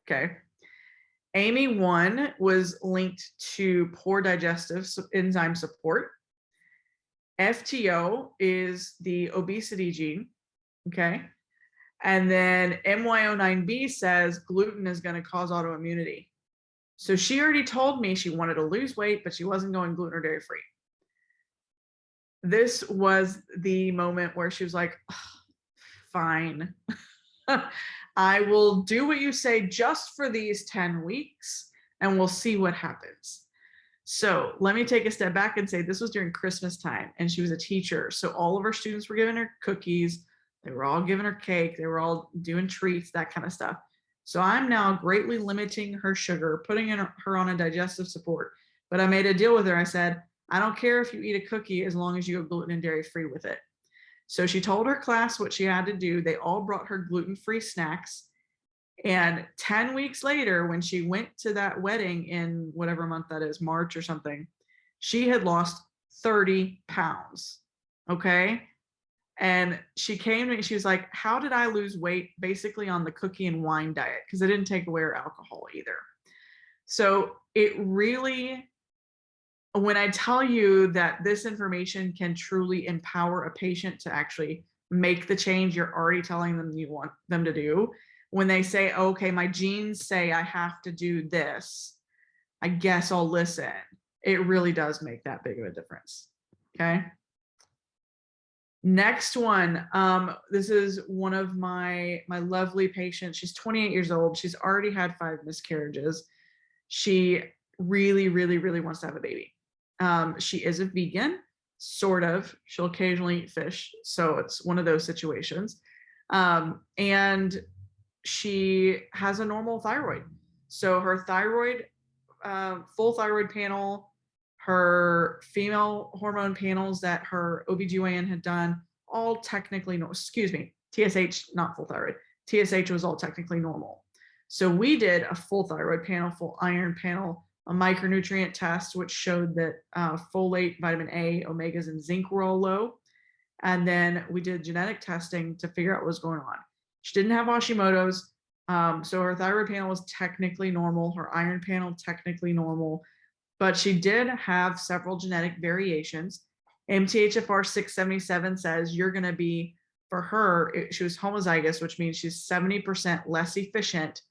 Okay. AMY1 was linked to poor digestive enzyme support. FTO is the obesity gene. Okay. And then MYO9B says gluten is going to cause autoimmunity. So she already told me she wanted to lose weight, but she wasn't going gluten or dairy free. This was the moment where she was like, fine. I will do what you say just for these 10 weeks and we'll see what happens. So let me take a step back and say this was during Christmas time and she was a teacher. So all of her students were giving her cookies. They were all giving her cake. They were all doing treats, that kind of stuff. So I'm now greatly limiting her sugar, putting her on a digestive support. But I made a deal with her. I said, I don't care if you eat a cookie as long as you go gluten and dairy free with it. So she told her class what she had to do. They all brought her gluten-free snacks. And 10 weeks later, when she went to that wedding in whatever month that is, March or something, she had lost 30 pounds. Okay. And she came to me, she was like, how did I lose weight? Basically on the cookie and wine diet, because I didn't take away her alcohol either. So it really, when I tell you that this information can truly empower a patient to actually make the change you're already telling them you want them to do, when they say, okay, my genes say I have to do this, I guess I'll listen. It really does make that big of a difference. Okay. Next one. This is one of my lovely patients. She's 28 years old. She's already had 5 miscarriages. She really, really, really wants to have a baby. She is a vegan, sort of. She'll occasionally eat fish. So it's one of those situations. And she has a normal thyroid. So her thyroid, full thyroid panel, her female hormone panels that her OBGYN had done, all technically, no, excuse me, TSH, not full thyroid. TSH was all technically normal. So we did a full thyroid panel, full iron panel, a micronutrient test, which showed that folate, vitamin A, omegas, and zinc were all low. And then we did genetic testing to figure out what was going on. She didn't have Hashimoto's. So her thyroid panel was technically normal, her iron panel technically normal, but she did have several genetic variations. MTHFR 677 says you're going to be, for her, she was homozygous, which means she's 70% less efficient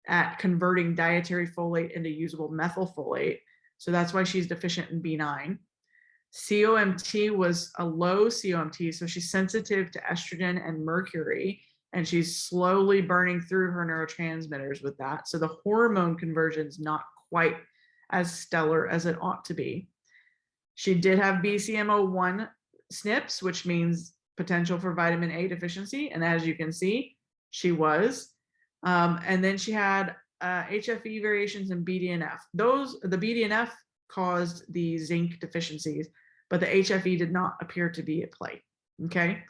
at converting dietary folate into usable methylfolate. So that's why she's deficient in B9. COMT was a low COMT, so she's sensitive to estrogen and mercury, and she's slowly burning through her neurotransmitters with that. So the hormone conversion is not quite as stellar as it ought to be. She did have BCMO1 SNPs, which means potential for vitamin A deficiency. And as you can see, she was. And then she had HFE variations in BDNF. The BDNF caused the zinc deficiencies, but the HFE did not appear to be at play. Okay.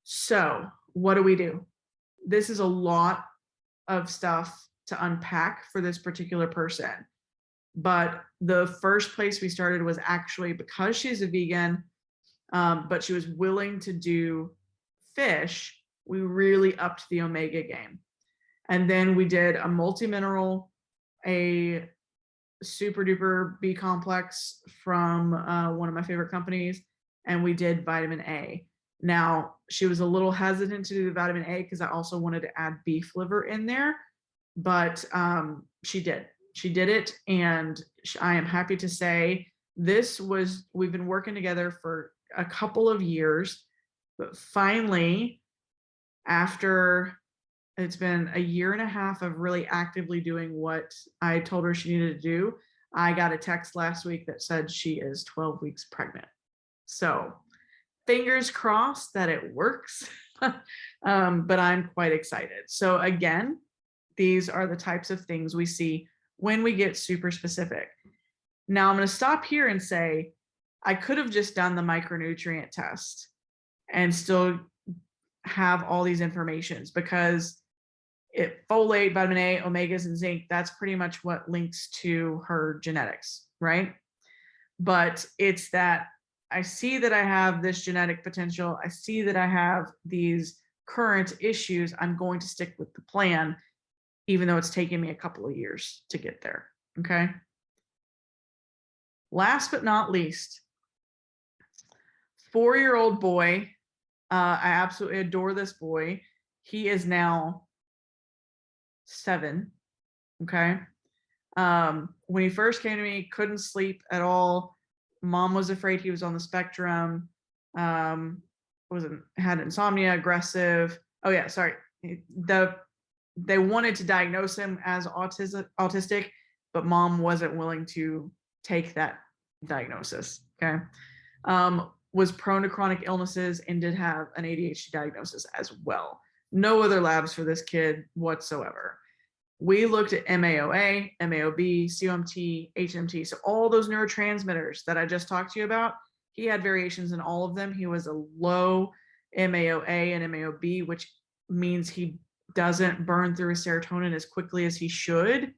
So what do? This is a lot of stuff to unpack for this particular person. But the first place we started was actually because she's a vegan, but she was willing to do fish, we really upped the omega game. And then we did a multi-mineral, a super duper B complex from one of my favorite companies, and we did vitamin A. Now, she was a little hesitant to do the vitamin A because I also wanted to add beef liver in there, but she did. She did it, and I am happy to say we've been working together for a couple of years, but finally, after it's been a year and a half of really actively doing what I told her she needed to do, I got a text last week that said she is 12 weeks pregnant. So fingers crossed that it works, but I'm quite excited. So again, these are the types of things we see when we get super specific. Now I'm going to stop here and say, I could have just done the micronutrient test and still have all these informations, because folate, vitamin A, omegas, and zinc, that's pretty much what links to her genetics, right? But it's that I see that I have this genetic potential. I see that I have these current issues. I'm going to stick with the plan, even though it's taken me a couple of years to get there. Okay. Last but not least, 4-year-old boy. I absolutely adore this boy. He is now 7. Okay. When he first came to me, couldn't sleep at all. Mom was afraid he was on the spectrum. Had insomnia, aggressive. Oh yeah, sorry. They wanted to diagnose him as autistic, but mom wasn't willing to take that diagnosis. Okay. Was prone to chronic illnesses and did have an ADHD diagnosis as well. No other labs for this kid whatsoever. We looked at MAOA, MAOB, COMT, HMT. So all those neurotransmitters that I just talked to you about, he had variations in all of them. He was a low MAOA and MAOB, which means he doesn't burn through his serotonin as quickly as he should.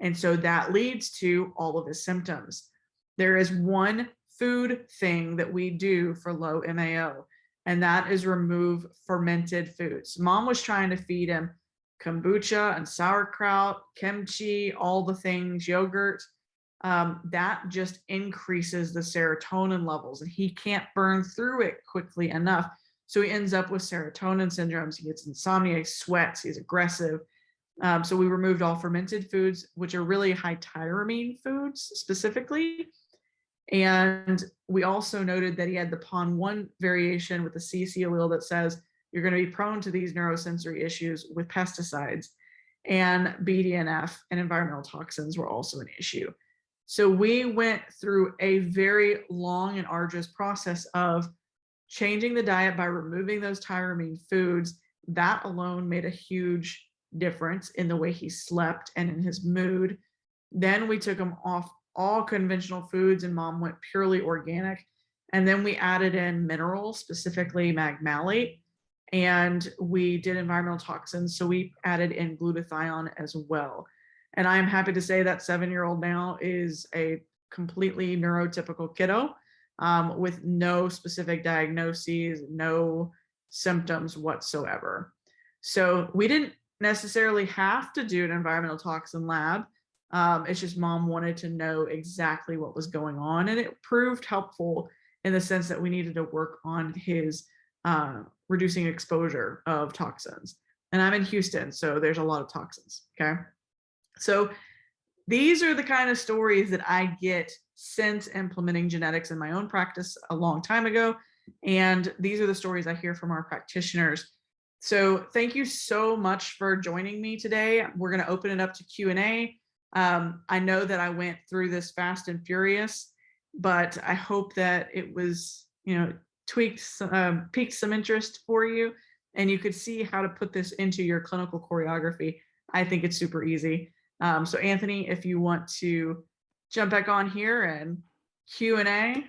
And so that leads to all of his symptoms. There is one food thing that we do for low MAO, and that is remove fermented foods. Mom was trying to feed him kombucha and sauerkraut, kimchi, all the things, yogurt. That just increases the serotonin levels, and he can't burn through it quickly enough. So he ends up with serotonin syndromes. He gets insomnia, he sweats, he's aggressive. So we removed all fermented foods, which are really high tyramine foods specifically. And we also noted that he had the PON1 variation with the CC allele that says you're going to be prone to these neurosensory issues with pesticides, and BDNF and environmental toxins were also an issue. So we went through a very long and arduous process of changing the diet by removing those tyramine foods. That alone made a huge difference in the way he slept and in his mood. Then we took him off all conventional foods, and mom went purely organic. And then we added in minerals, specifically magmalate, and we did environmental toxins. So we added in glutathione as well. And I'm happy to say that 7-year-old now is a completely neurotypical kiddo, with no specific diagnoses, no symptoms whatsoever. So we didn't necessarily have to do an environmental toxin lab. It's just mom wanted to know exactly what was going on, and it proved helpful in the sense that we needed to work on his reducing exposure of toxins. And I'm in Houston, so there's a lot of toxins. Okay. So these are the kind of stories that I get since implementing genetics in my own practice a long time ago. And these are the stories I hear from our practitioners. So thank you so much for joining me today. We're going to open it up to Q&A. I know that I went through this fast and furious, but I hope that it was, piqued some interest for you, and you could see how to put this into your clinical choreography. I think it's super easy. So Anthony, if you want to jump back on here and Q&A.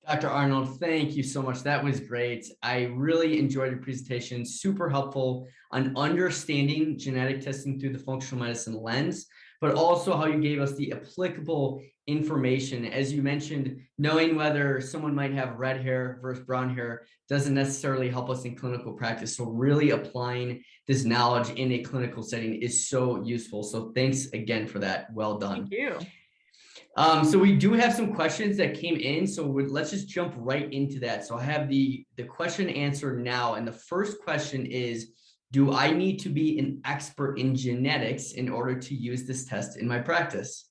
Dr. Arnold, thank you so much. That was great. I really enjoyed your presentation. Super helpful on understanding genetic testing through the functional medicine lens, but also how you gave us the applicable information. As you mentioned, knowing whether someone might have red hair versus brown hair doesn't necessarily help us in clinical practice. So really applying this knowledge in a clinical setting is so useful. So thanks again for that. Well done. Thank you. So we do have some questions that came in, so let's just jump right into that. So I have the question answer now, and the first question is, do I need to be an expert in genetics in order to use this test in my practice?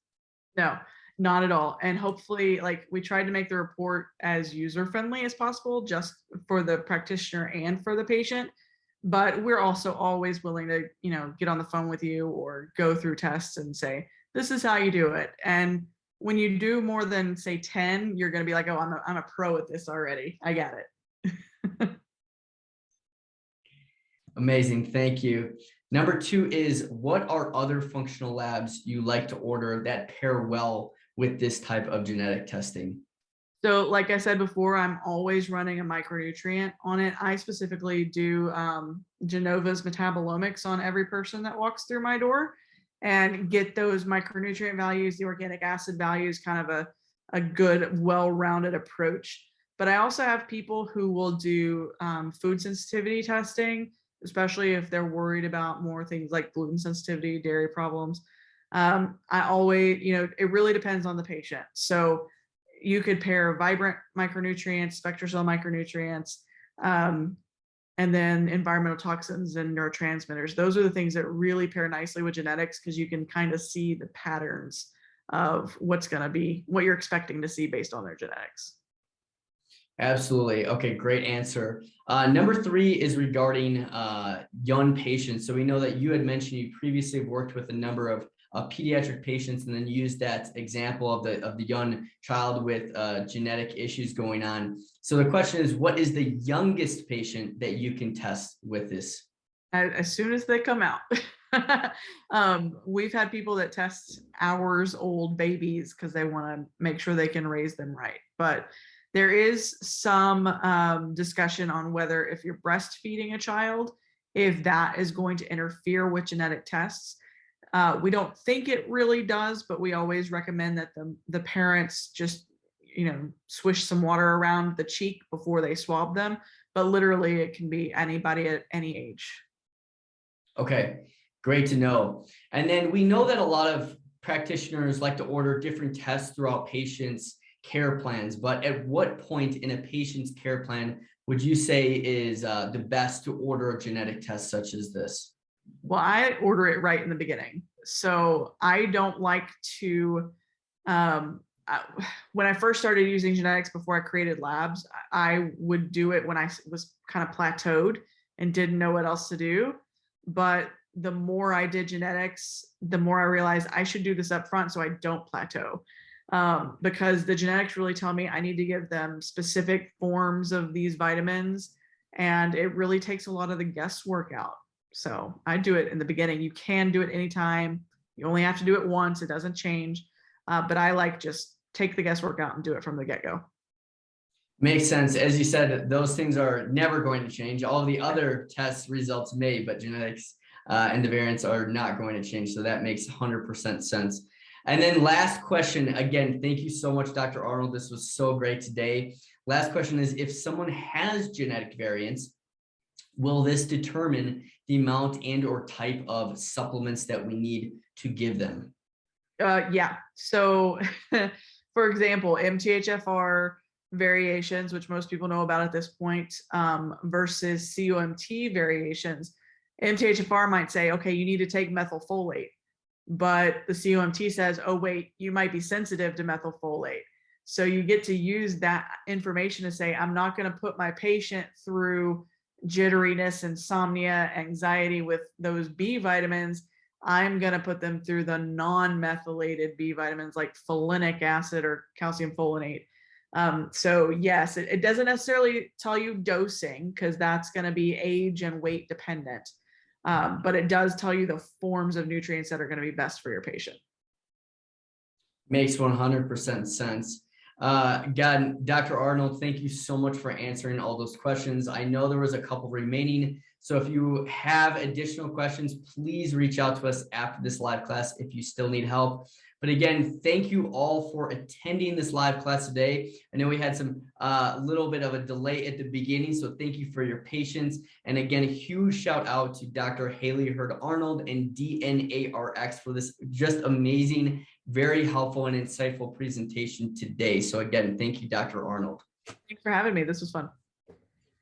No, not at all. And hopefully, we tried to make the report as user-friendly as possible, just for the practitioner and for the patient. But we're also always willing to, get on the phone with you or go through tests and say, this is how you do it. And when you do more than, say, 10, you're going to be like, oh, I'm a pro at this already. I got it. Amazing. Thank you. Number 2 is, what are other functional labs you like to order that pair well with this type of genetic testing? So like I said before, I'm always running a micronutrient on it. I specifically do Genova's metabolomics on every person that walks through my door, and get those micronutrient values, the organic acid values, kind of a good, well-rounded approach. But I also have people who will do food sensitivity testing, especially if they're worried about more things like gluten sensitivity, dairy problems. I always, it really depends on the patient. So you could pair vibrant micronutrients, SpectraCell micronutrients, and then environmental toxins and neurotransmitters. Those are the things that really pair nicely with genetics, because you can kind of see the patterns of what you're expecting to see based on their genetics. Absolutely. Okay, great answer. Number 3 is regarding young patients. So we know that you had mentioned you previously worked with a number of pediatric patients, and then used that example of the young child with genetic issues going on. So the question is, what is the youngest patient that you can test with this? As soon as they come out. We've had people that test hours-old babies because they want to make sure they can raise them right. But there is some discussion on whether, if you're breastfeeding a child, if that is going to interfere with genetic tests. We don't think it really does, but we always recommend that the parents just, swish some water around the cheek before they swab them. But literally, it can be anybody at any age. Okay, great to know. And then we know that a lot of practitioners like to order different tests throughout patients' care plans, but at what point in a patient's care plan would you say is the best to order a genetic test such as this? Well, I order it right in the beginning. So I don't like to, when I first started using genetics before I created labs, I would do it when I was kind of plateaued and didn't know what else to do. But the more I did genetics, the more I realized I should do this up front so I don't plateau. Because the genetics really tell me I need to give them specific forms of these vitamins, and it really takes a lot of the guesswork out. So I do it in the beginning. You can do it anytime. You only have to do it once. It doesn't change. But I just take the guesswork out and do it from the get-go. Makes sense. As you said, those things are never going to change. All of the other test results may, but genetics and the variants are not going to change. So that makes 100% sense. And then last question, again, thank you so much, Dr. Arnold. This was so great today. Last question is, if someone has genetic variants, Will this determine the amount and or type of supplements that we need to give them? Yeah. So, for example, MTHFR variations, which most people know about at this point, versus COMT variations. MTHFR might say, okay, you need to take methylfolate, but the COMT says, oh, wait, you might be sensitive to methylfolate. So you get to use that information to say, I'm not going to put my patient through jitteriness, insomnia, anxiety with those B vitamins. I'm going to put them through the non-methylated B vitamins like folinic acid or calcium folinate. So yes, it doesn't necessarily tell you dosing because that's going to be age and weight dependent. But it does tell you the forms of nutrients that are going to be best for your patient. Makes 100% sense. God, Dr. Arnold, thank you so much for answering all those questions. I know there was a couple remaining, so if you have additional questions, please reach out to us after this live class if you still need help. But again, thank you all for attending this live class today. I know we had some little bit of a delay at the beginning, so thank you for your patience. And again, a huge shout out to Dr. Hailey Heard Arnold and Dnarx for this just amazing, very helpful and insightful presentation today. So again, thank you, Dr. Arnold. Thanks for having me. This was fun.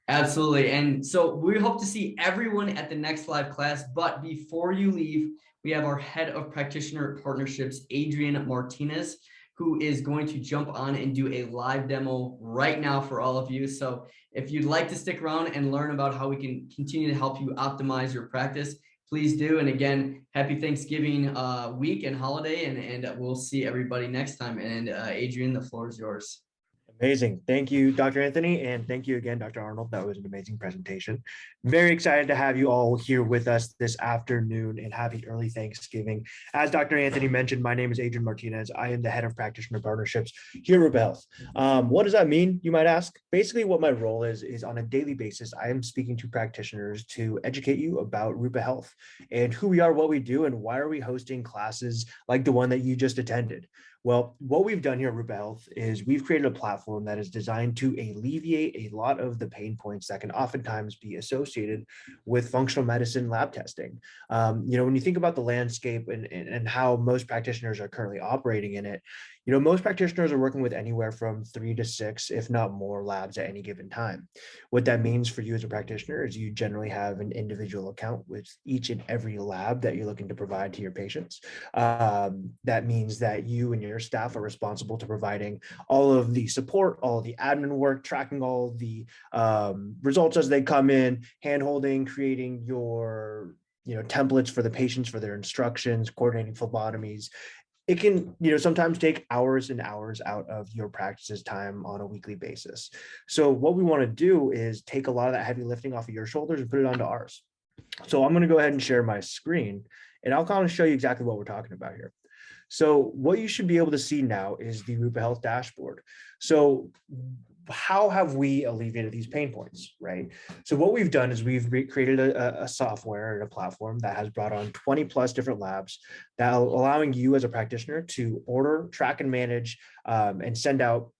Absolutely. And so we hope to see everyone at the next live class. But before you leave, we have our head of practitioner partnerships, Adrian Martinez, who is going to jump on and do a live demo right now for all of you. So if you'd like to stick around and learn about how we can continue to help you optimize your practice, please do. And again, happy Thanksgiving week and holiday, and we'll see everybody next time. And Adrian, the floor is yours. Amazing. Thank you, Dr. Anthony. And thank you again, Dr. Arnold. That was an amazing presentation. Very excited to have you all here with us this afternoon and happy early Thanksgiving. As Dr. Anthony mentioned, my name is Adrian Martinez. I am the head of practitioner partnerships here at Rupa Health. What does that mean, you might ask? Basically, what my role is on a daily basis, I am speaking to practitioners to educate you about Rupa Health and who we are, what we do, and why are we hosting classes like the one that you just attended. Well, what we've done here at Rupa Health is we've created a platform that is designed to alleviate a lot of the pain points that can oftentimes be associated with functional medicine lab testing. When you think about the landscape and how most practitioners are currently operating in it, most practitioners are working with anywhere from 3 to 6, if not more, labs at any given time. What that means for you as a practitioner is you generally have an individual account with each and every lab that you're looking to provide to your patients. That means that you and your staff are responsible to providing all of the support, all of the admin work, tracking all of the results as they come in, handholding, creating your templates for the patients for their instructions, coordinating phlebotomies. It can, sometimes take hours and hours out of your practice's time on a weekly basis. So what we want to do is take a lot of that heavy lifting off of your shoulders and put it onto ours. So I'm going to go ahead and share my screen, and I'll kind of show you exactly what we're talking about here. So what you should be able to see now is the Rupa Health dashboard. So how have we alleviated these pain points, right? So what we've done is we've created a software and a platform that has brought on 20 plus different labs that are allowing you as a practitioner to order, track, and manage and send out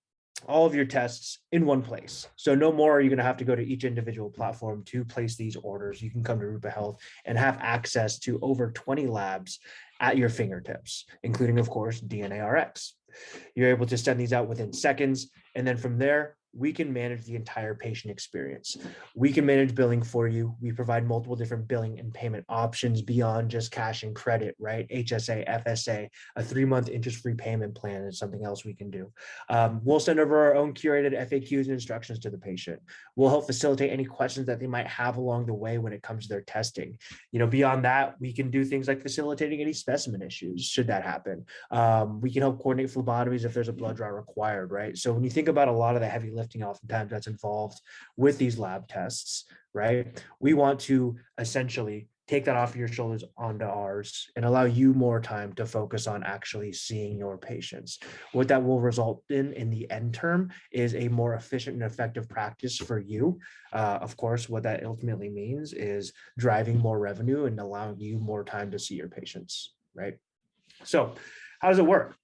all of your tests in one place. So no more are you going to have to go to each individual platform to place these orders. You can come to Rupa Health and have access to over 20 labs at your fingertips, including, of course, Dnarx. You're able to send these out within seconds. And then from there, we can manage the entire patient experience. We can manage billing for you. We provide multiple different billing and payment options beyond just cash and credit, right? HSA, FSA, a 3-month interest-free payment plan is something else we can do. We'll send over our own curated FAQs and instructions to the patient. We'll help facilitate any questions that they might have along the way when it comes to their testing. Beyond that, we can do things like facilitating any specimen issues, should that happen. We can help coordinate phlebotomies if there's a blood draw required, right? So when you think about a lot of the heavy lifting oftentimes that's involved with these lab tests, right? We want to essentially take that off your shoulders onto ours and allow you more time to focus on actually seeing your patients. What that will result in the end term is a more efficient and effective practice for you. Of course, what that ultimately means is driving more revenue and allowing you more time to see your patients, right? So how does it work?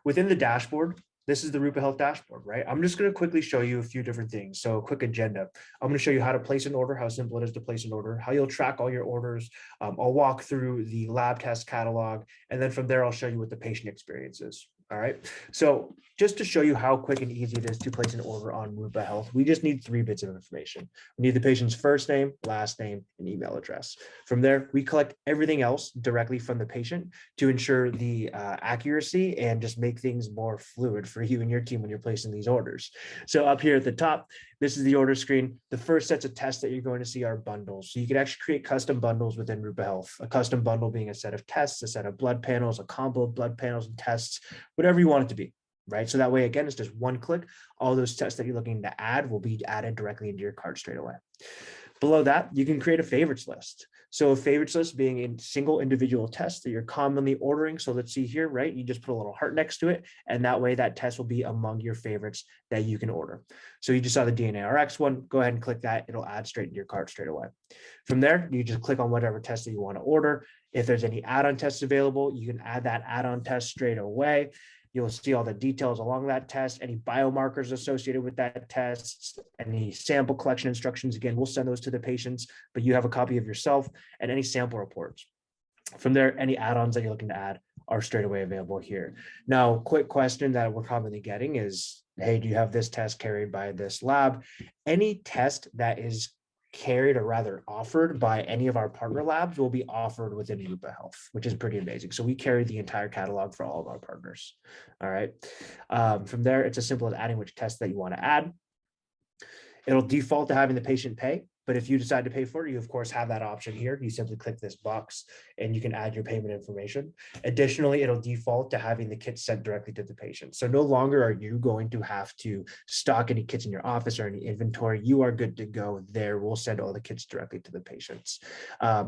Within the dashboard, this is the Rupa Health dashboard, right? I'm just going to quickly show you a few different things. So a quick agenda. I'm going to show you how to place an order, how simple it is to place an order, how you'll track all your orders. I'll walk through the lab test catalog, and then from there, I'll show you what the patient experience is. All right. So just to show you how quick and easy it is to place an order on Rupa Health, we just need 3 bits of information. We need the patient's first name, last name, and email address. From there, we collect everything else directly from the patient to ensure the accuracy and just make things more fluid for you and your team when you're placing these orders. So up here at the top, this is the order screen. The first sets of tests that you're going to see are bundles. So you can actually create custom bundles within Rupa Health. A custom bundle being a set of tests, a set of blood panels, a combo of blood panels and tests, whatever you want it to be, right? So that way, again, it's just one click. All those tests that you're looking to add will be added directly into your cart straight away. Below that, you can create a favorites list. So a favorites list being a single individual test that you're commonly ordering. So let's see here, right? You just put a little heart next to it, and that way that test will be among your favorites that you can order. So you just saw the Dnarx one, go ahead and click that. It'll add straight into your cart straight away. From there, you just click on whatever test that you want to order. If there's any add-on tests available, you can add that add-on test straight away. You'll see all the details along that test, any biomarkers associated with that test, any sample collection instructions. Again, we'll send those to the patients, but you have a copy of yourself and any sample reports. From there, any add-ons that you're looking to add are straight away available here. Now, quick question that we're commonly getting is, hey, do you have this test carried by this lab? Any test that is carried, or rather offered by any of our partner labs, will be offered within Rupa Health, which is pretty amazing. So we carry the entire catalog for all of our partners. All right. From there, it's as simple as adding which test that you want to add. It'll default to having the patient pay. But if you decide to pay for it, you of course have that option here. You simply click this box and you can add your payment information. Additionally, it'll default to having the kits sent directly to the patient. So no longer are you going to have to stock any kits in your office or any inventory. You are good to go there. We'll send all the kits directly to the patients.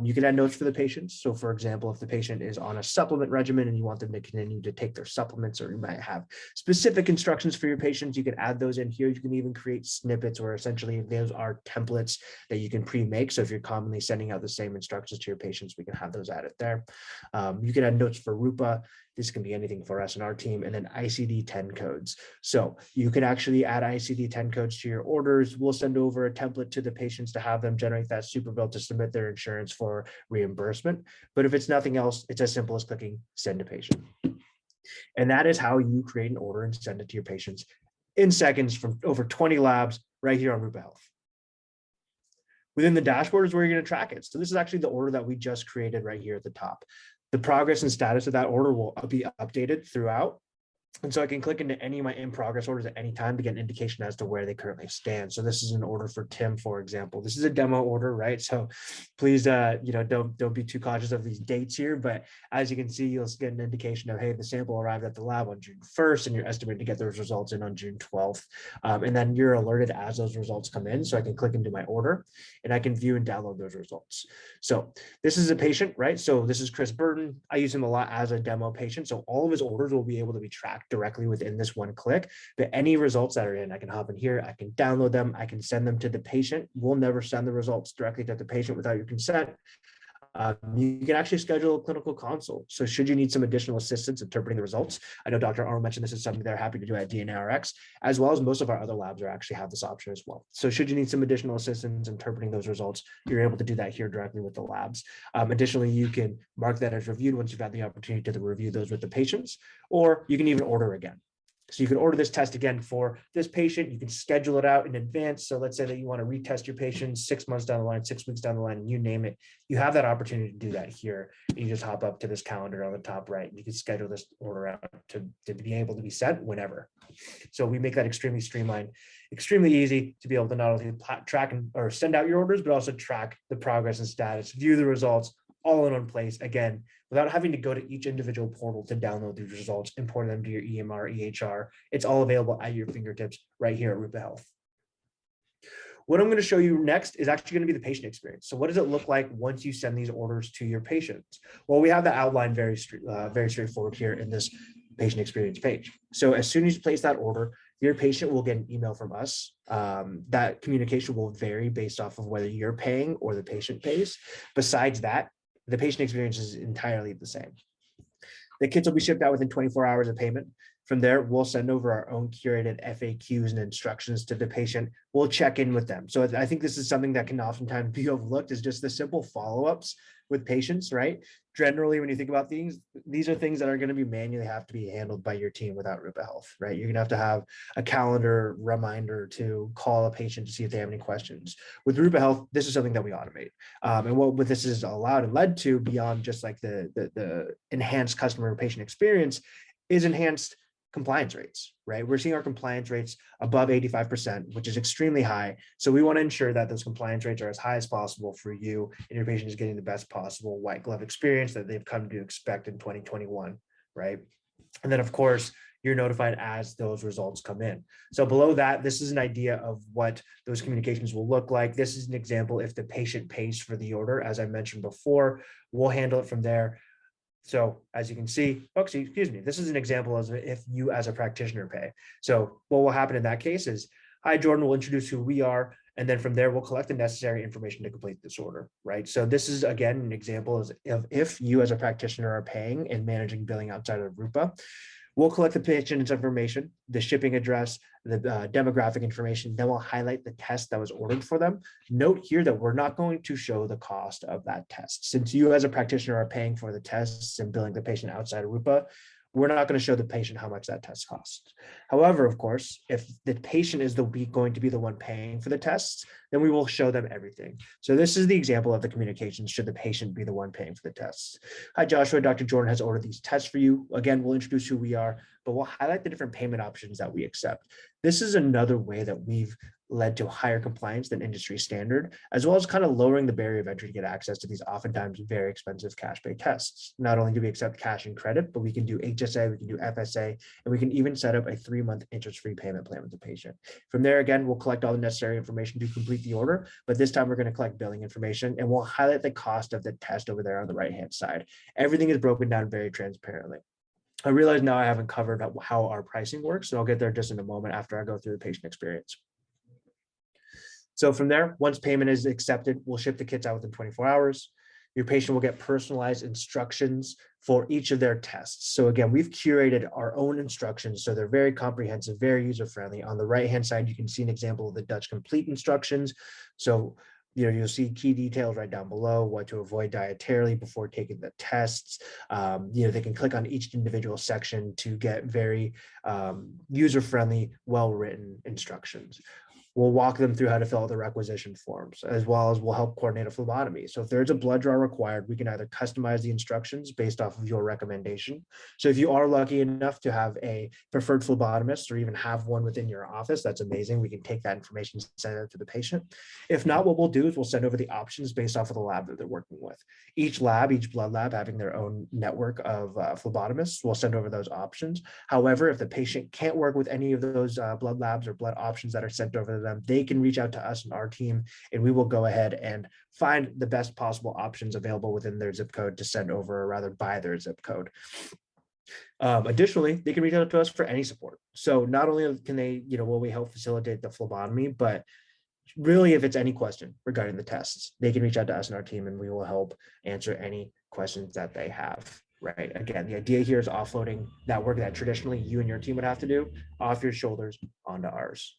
You can add notes for the patients. So for example, if the patient is on a supplement regimen and you want them to continue to take their supplements, or you might have specific instructions for your patients, you can add those in here. You can even create snippets, where essentially those are templates that you can pre-make. So if you're commonly sending out the same instructions to your patients, we can have those added there. You can add notes for Rupa. This can be anything for us and our team, and then ICD-10 codes. So you can actually add ICD-10 codes to your orders. We'll send over a template to the patients to have them generate that super bill to submit their insurance for reimbursement. But if it's nothing else, it's as simple as clicking send to patient. And that is how you create an order and send it to your patients in seconds from over 20 labs right here on Rupa Health. Within the dashboard is where you're going to track it. So this is actually the order that we just created right here at the top. The progress and status of that order will be updated throughout. And so I can click into any of my in progress orders at any time to get an indication as to where they currently stand. So this is an order for Tim, for example. This is a demo order, right? So please, don't be too cautious of these dates here. But as you can see, you'll get an indication of, hey, the sample arrived at the lab on June 1st, and you're estimated to get those results in on June 12th. And then you're alerted as those results come in. So I can click into my order and I can view and download those results. So this is a patient, right? So this is Chris Burton. I use him a lot as a demo patient. So all of his orders will be able to be tracked directly within this one click. But any results that are in, I can hop in here, I can download them, I can send them to the patient. We'll never send the results directly to the patient without your consent. You can actually schedule a clinical consult. So should you need some additional assistance interpreting the results, I know Dr. Arnold mentioned this is something they're happy to do at Dnarx, as well as most of our other labs are actually have this option as well. So should you need some additional assistance interpreting those results, you're able to do that here directly with the labs. Additionally, you can mark that as reviewed once you've had the opportunity to review those with the patients, or you can even order again. So you can order this test again for this patient. You can schedule it out in advance. So let's say that you want to retest your patient 6 months down the line, 6 weeks down the line, and you name it. You have that opportunity to do that here. You just hop up to this calendar on the top right. You can schedule this order out to be able to be sent whenever. So we make that extremely streamlined, extremely easy to be able to not only track or send out your orders, but also track the progress and status, view the results, all in one place, again, without having to go to each individual portal to download these results, import them to your EMR, EHR. It's all available at your fingertips right here at Rupa Health. What I'm going to show you next is actually going to be the patient experience. So what does it look like once you send these orders to your patients? Well, we have the outline very straightforward here in this patient experience page. So as soon as you place that order, your patient will get an email from us. That communication will vary based off of whether you're paying or the patient pays. Besides that, the patient experience is entirely the same. The kits will be shipped out within 24 hours of payment. From there, we'll send over our own curated FAQs and instructions to the patient. We'll check in with them. So I think this is something that can oftentimes be overlooked, is just the simple follow-ups with patients, right? Generally, when you think about these are things that are going to be manually have to be handled by your team without Rupa Health, right? You're going to have a calendar reminder to call a patient to see if they have any questions. With Rupa Health, this is something that we automate. And what this is allowed and led to, beyond just like the enhanced customer patient experience, is enhanced compliance rates, right? We're seeing our compliance rates above 85%, which is extremely high. So we want to ensure that those compliance rates are as high as possible for you, and your patient is getting the best possible white glove experience that they've come to expect in 2021, right? And then of course, you're notified as those results come in. So below that, this is an idea of what those communications will look like. This is an example if the patient pays for the order. As I mentioned before, we'll handle it from there. So as you can see, excuse me, this is an example of if you as a practitioner pay. So what will happen in that case is, hi, Jordan, will introduce who we are. And then from there, we'll collect the necessary information to complete this order, right? So this is, again, an example of if you as a practitioner are paying and managing billing outside of Rupa. We'll collect the patient's information, the shipping address, the demographic information, then we'll highlight the test that was ordered for them. Note here that we're not going to show the cost of that test. Since you as a practitioner are paying for the tests and billing the patient outside of Rupa, we're not going to show the patient how much that test costs. However, of course, if the patient is going to be the one paying for the tests, then we will show them everything. So this is the example of the communication should the patient be the one paying for the tests. Hi, Joshua, Dr. Jordan has ordered these tests for you. Again, we'll introduce who we are, but we'll highlight the different payment options that we accept. This is another way that we've led to higher compliance than industry standard, as well as kind of lowering the barrier of entry to get access to these oftentimes very expensive cash pay tests. Not only do we accept cash and credit, but we can do HSA, we can do FSA, and we can even set up a 3-month interest-free payment plan with the patient. From there, again, we'll collect all the necessary information to complete the order, but this time we're going to collect billing information, and we'll highlight the cost of the test over there on the right-hand side. Everything is broken down very transparently. I realize now I haven't covered how our pricing works, so I'll get there just in a moment after I go through the patient experience. So from there, once payment is accepted, we'll ship the kits out within 24 hours. Your patient will get personalized instructions for each of their tests. So again, we've curated our own instructions, so they're very comprehensive, very user-friendly. On the right-hand side, you can see an example of the Dutch Complete instructions. So you'll see key details right down below, what to avoid dietarily before taking the tests. They can click on each individual section to get very user-friendly, well-written instructions. We'll walk them through how to fill out the requisition forms, as well as we'll help coordinate a phlebotomy. So if there's a blood draw required, we can either customize the instructions based off of your recommendation. So if you are lucky enough to have a preferred phlebotomist or even have one within your office, that's amazing. We can take that information and send it to the patient. If not, what we'll do is we'll send over the options based off of the lab that they're working with. Each blood lab having their own network of phlebotomists, we'll send over those options. However, if the patient can't work with any of those blood labs or blood options that are sent over to them, they can reach out to us and our team, and we will go ahead and find the best possible options available within their zip code to send over, or rather by their zip code. Additionally, they can reach out to us for any support. So not only can they, will we help facilitate the phlebotomy, but really if it's any question regarding the tests, they can reach out to us and our team, and we will help answer any questions that they have. Right. Again, the idea here is offloading that work that traditionally you and your team would have to do off your shoulders onto ours.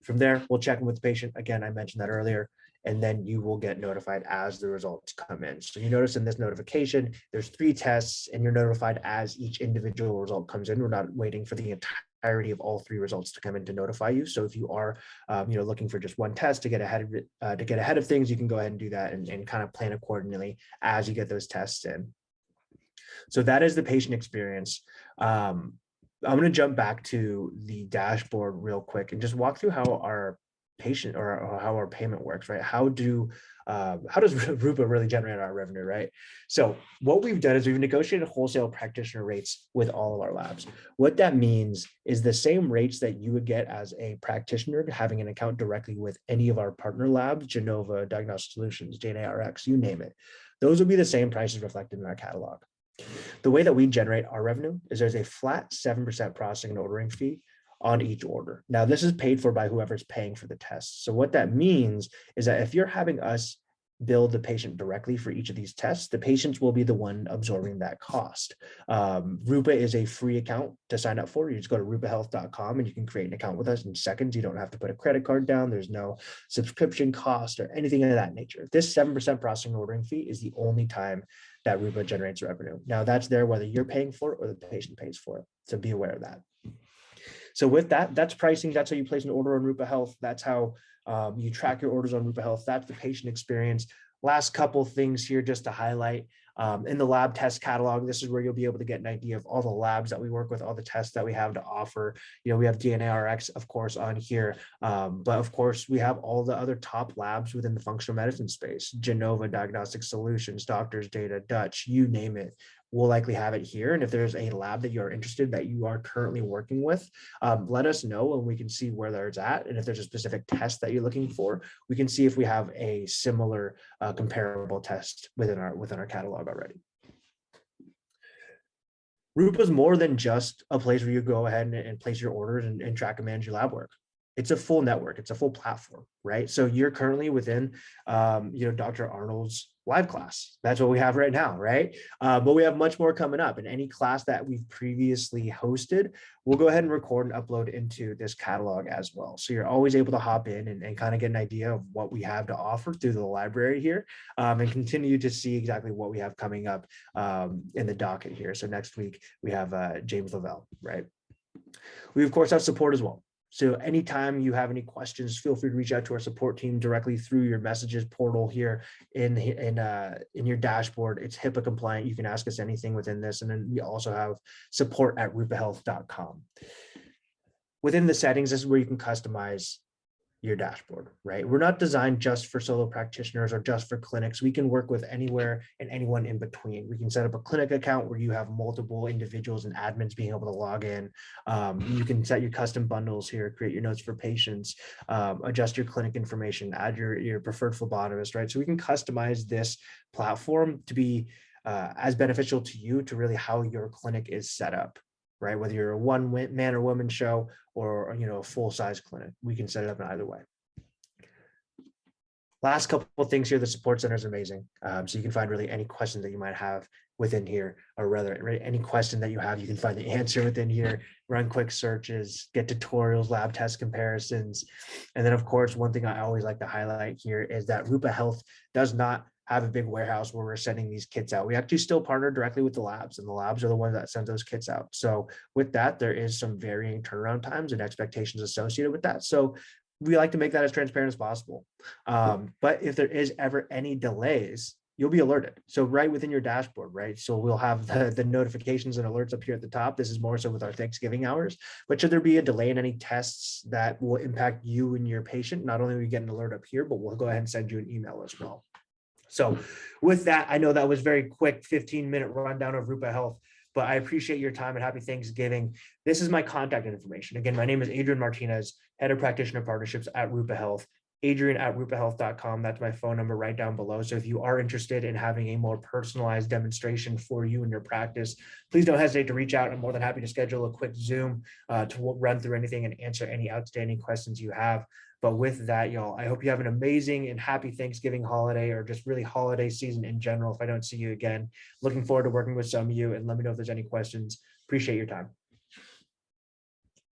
From there, we'll check in with the patient. Again, I mentioned that earlier, and then you will get notified as the results come in. So you notice in this notification, there's 3 tests, and you're notified as each individual result comes in. We're not waiting for the entirety of all 3 results to come in to notify you. So if you are, looking for just one test to get ahead of it, things, you can go ahead and do that and kind of plan accordingly as you get those tests in. So that is the patient experience. I'm going to jump back to the dashboard real quick and just walk through how our patient or how our payment works, right? How does Rupa really generate our revenue, right? So what we've done is we've negotiated wholesale practitioner rates with all of our labs. What that means is the same rates that you would get as a practitioner having an account directly with any of our partner labs, Genova, Diagnostic Solutions, Dnarx, you name it. Those will be the same prices reflected in our catalog. The way that we generate our revenue is there's a flat 7% processing and ordering fee on each order. Now, this is paid for by whoever's paying for the test. So what that means is that if you're having us bill the patient directly for each of these tests. The patients will be the one absorbing that cost. Rupa is a free account to sign up for. You just go to rupahealth.com and you can create an account with us in seconds. You don't have to put a credit card down. There's no subscription cost or anything of that nature. This 7% processing and ordering fee is the only time that Rupa generates revenue. Now that's there whether you're paying for it or the patient pays for it. So be aware of that. So with that, that's pricing. That's how you place an order on Rupa Health. That's how you track your orders on Rupa Health. That's the patient experience. Last couple things here just to highlight. In the lab test catalog, this is where you'll be able to get an idea of all the labs that we work with, all the tests that we have to offer. You know, we have Dnarx, of course, on here, but of course, we have all the other top labs within the functional medicine space: Genova Diagnostic Solutions, Doctors Data, Dutch, you name it. We'll likely have it here. And if there's a lab that you're interested that you are currently working with, let us know and we can see where there's at. And if there's a specific test that you're looking for, we can see if we have a similar comparable test within our catalog already. Rupa is more than just a place where you go ahead and place your orders and track and manage your lab work. It's a full network. It's a full platform, right? So you're currently within, Dr. Arnold's live class. That's what we have right now, right? But we have much more coming up. And any class that we've previously hosted, we'll go ahead and record and upload into this catalog as well. So you're always able to hop in and kind of get an idea of what we have to offer through the library here, and continue to see exactly what we have coming up in the docket here. So next week we have James Lavelle, right? We of course have support as well. So anytime you have any questions, feel free to reach out to our support team directly through your messages portal here in your dashboard. It's HIPAA compliant. You can ask us anything within this. And then we also have support@rupahealth.com. Within the settings, this is where you can customize your dashboard, right? We're not designed just for solo practitioners or just for clinics. We can work with anywhere and anyone in between. We can set up a clinic account where you have multiple individuals and admins being able to log in. You can set your custom bundles here, create your notes for patients, adjust your clinic information, add your preferred phlebotomist, right? So we can customize this platform to be as beneficial to you to really how your clinic is set up, right? Whether you're a one man or woman show or a full size clinic, we can set it up in either way. Last couple of things here, the support center is amazing. So you can find really any questions that you might have within here, or rather any question that you have, you can find the answer within here, run quick searches, get tutorials, lab test comparisons. And then of course, one thing I always like to highlight here is that Rupa Health does not have a big warehouse where we're sending these kits out. We actually still partner directly with the labs, and the labs are the ones that send those kits out. So with that, there is some varying turnaround times and expectations associated with that. So we like to make that as transparent as possible. But if there is ever any delays, you'll be alerted. So right within your dashboard, right? So we'll have the notifications and alerts up here at the top. This is more so with our Thanksgiving hours. But should there be a delay in any tests that will impact you and your patient, not only will you get an alert up here, but we'll go ahead and send you an email as well. So with that, I know that was very quick, 15-minute rundown of Rupa Health, but I appreciate your time and happy Thanksgiving. This is my contact information. Again, my name is Adrian Martinez, Head of Practitioner Partnerships at Rupa Health. Adrian@rupahealth.com. That's my phone number right down below. So if you are interested in having a more personalized demonstration for you in your practice, please don't hesitate to reach out. I'm more than happy to schedule a quick Zoom to run through anything and answer any outstanding questions you have. But with that, y'all, I hope you have an amazing and happy Thanksgiving holiday, or just really holiday season in general. If I don't see you again, looking forward to working with some of you, and let me know if there's any questions. Appreciate your time.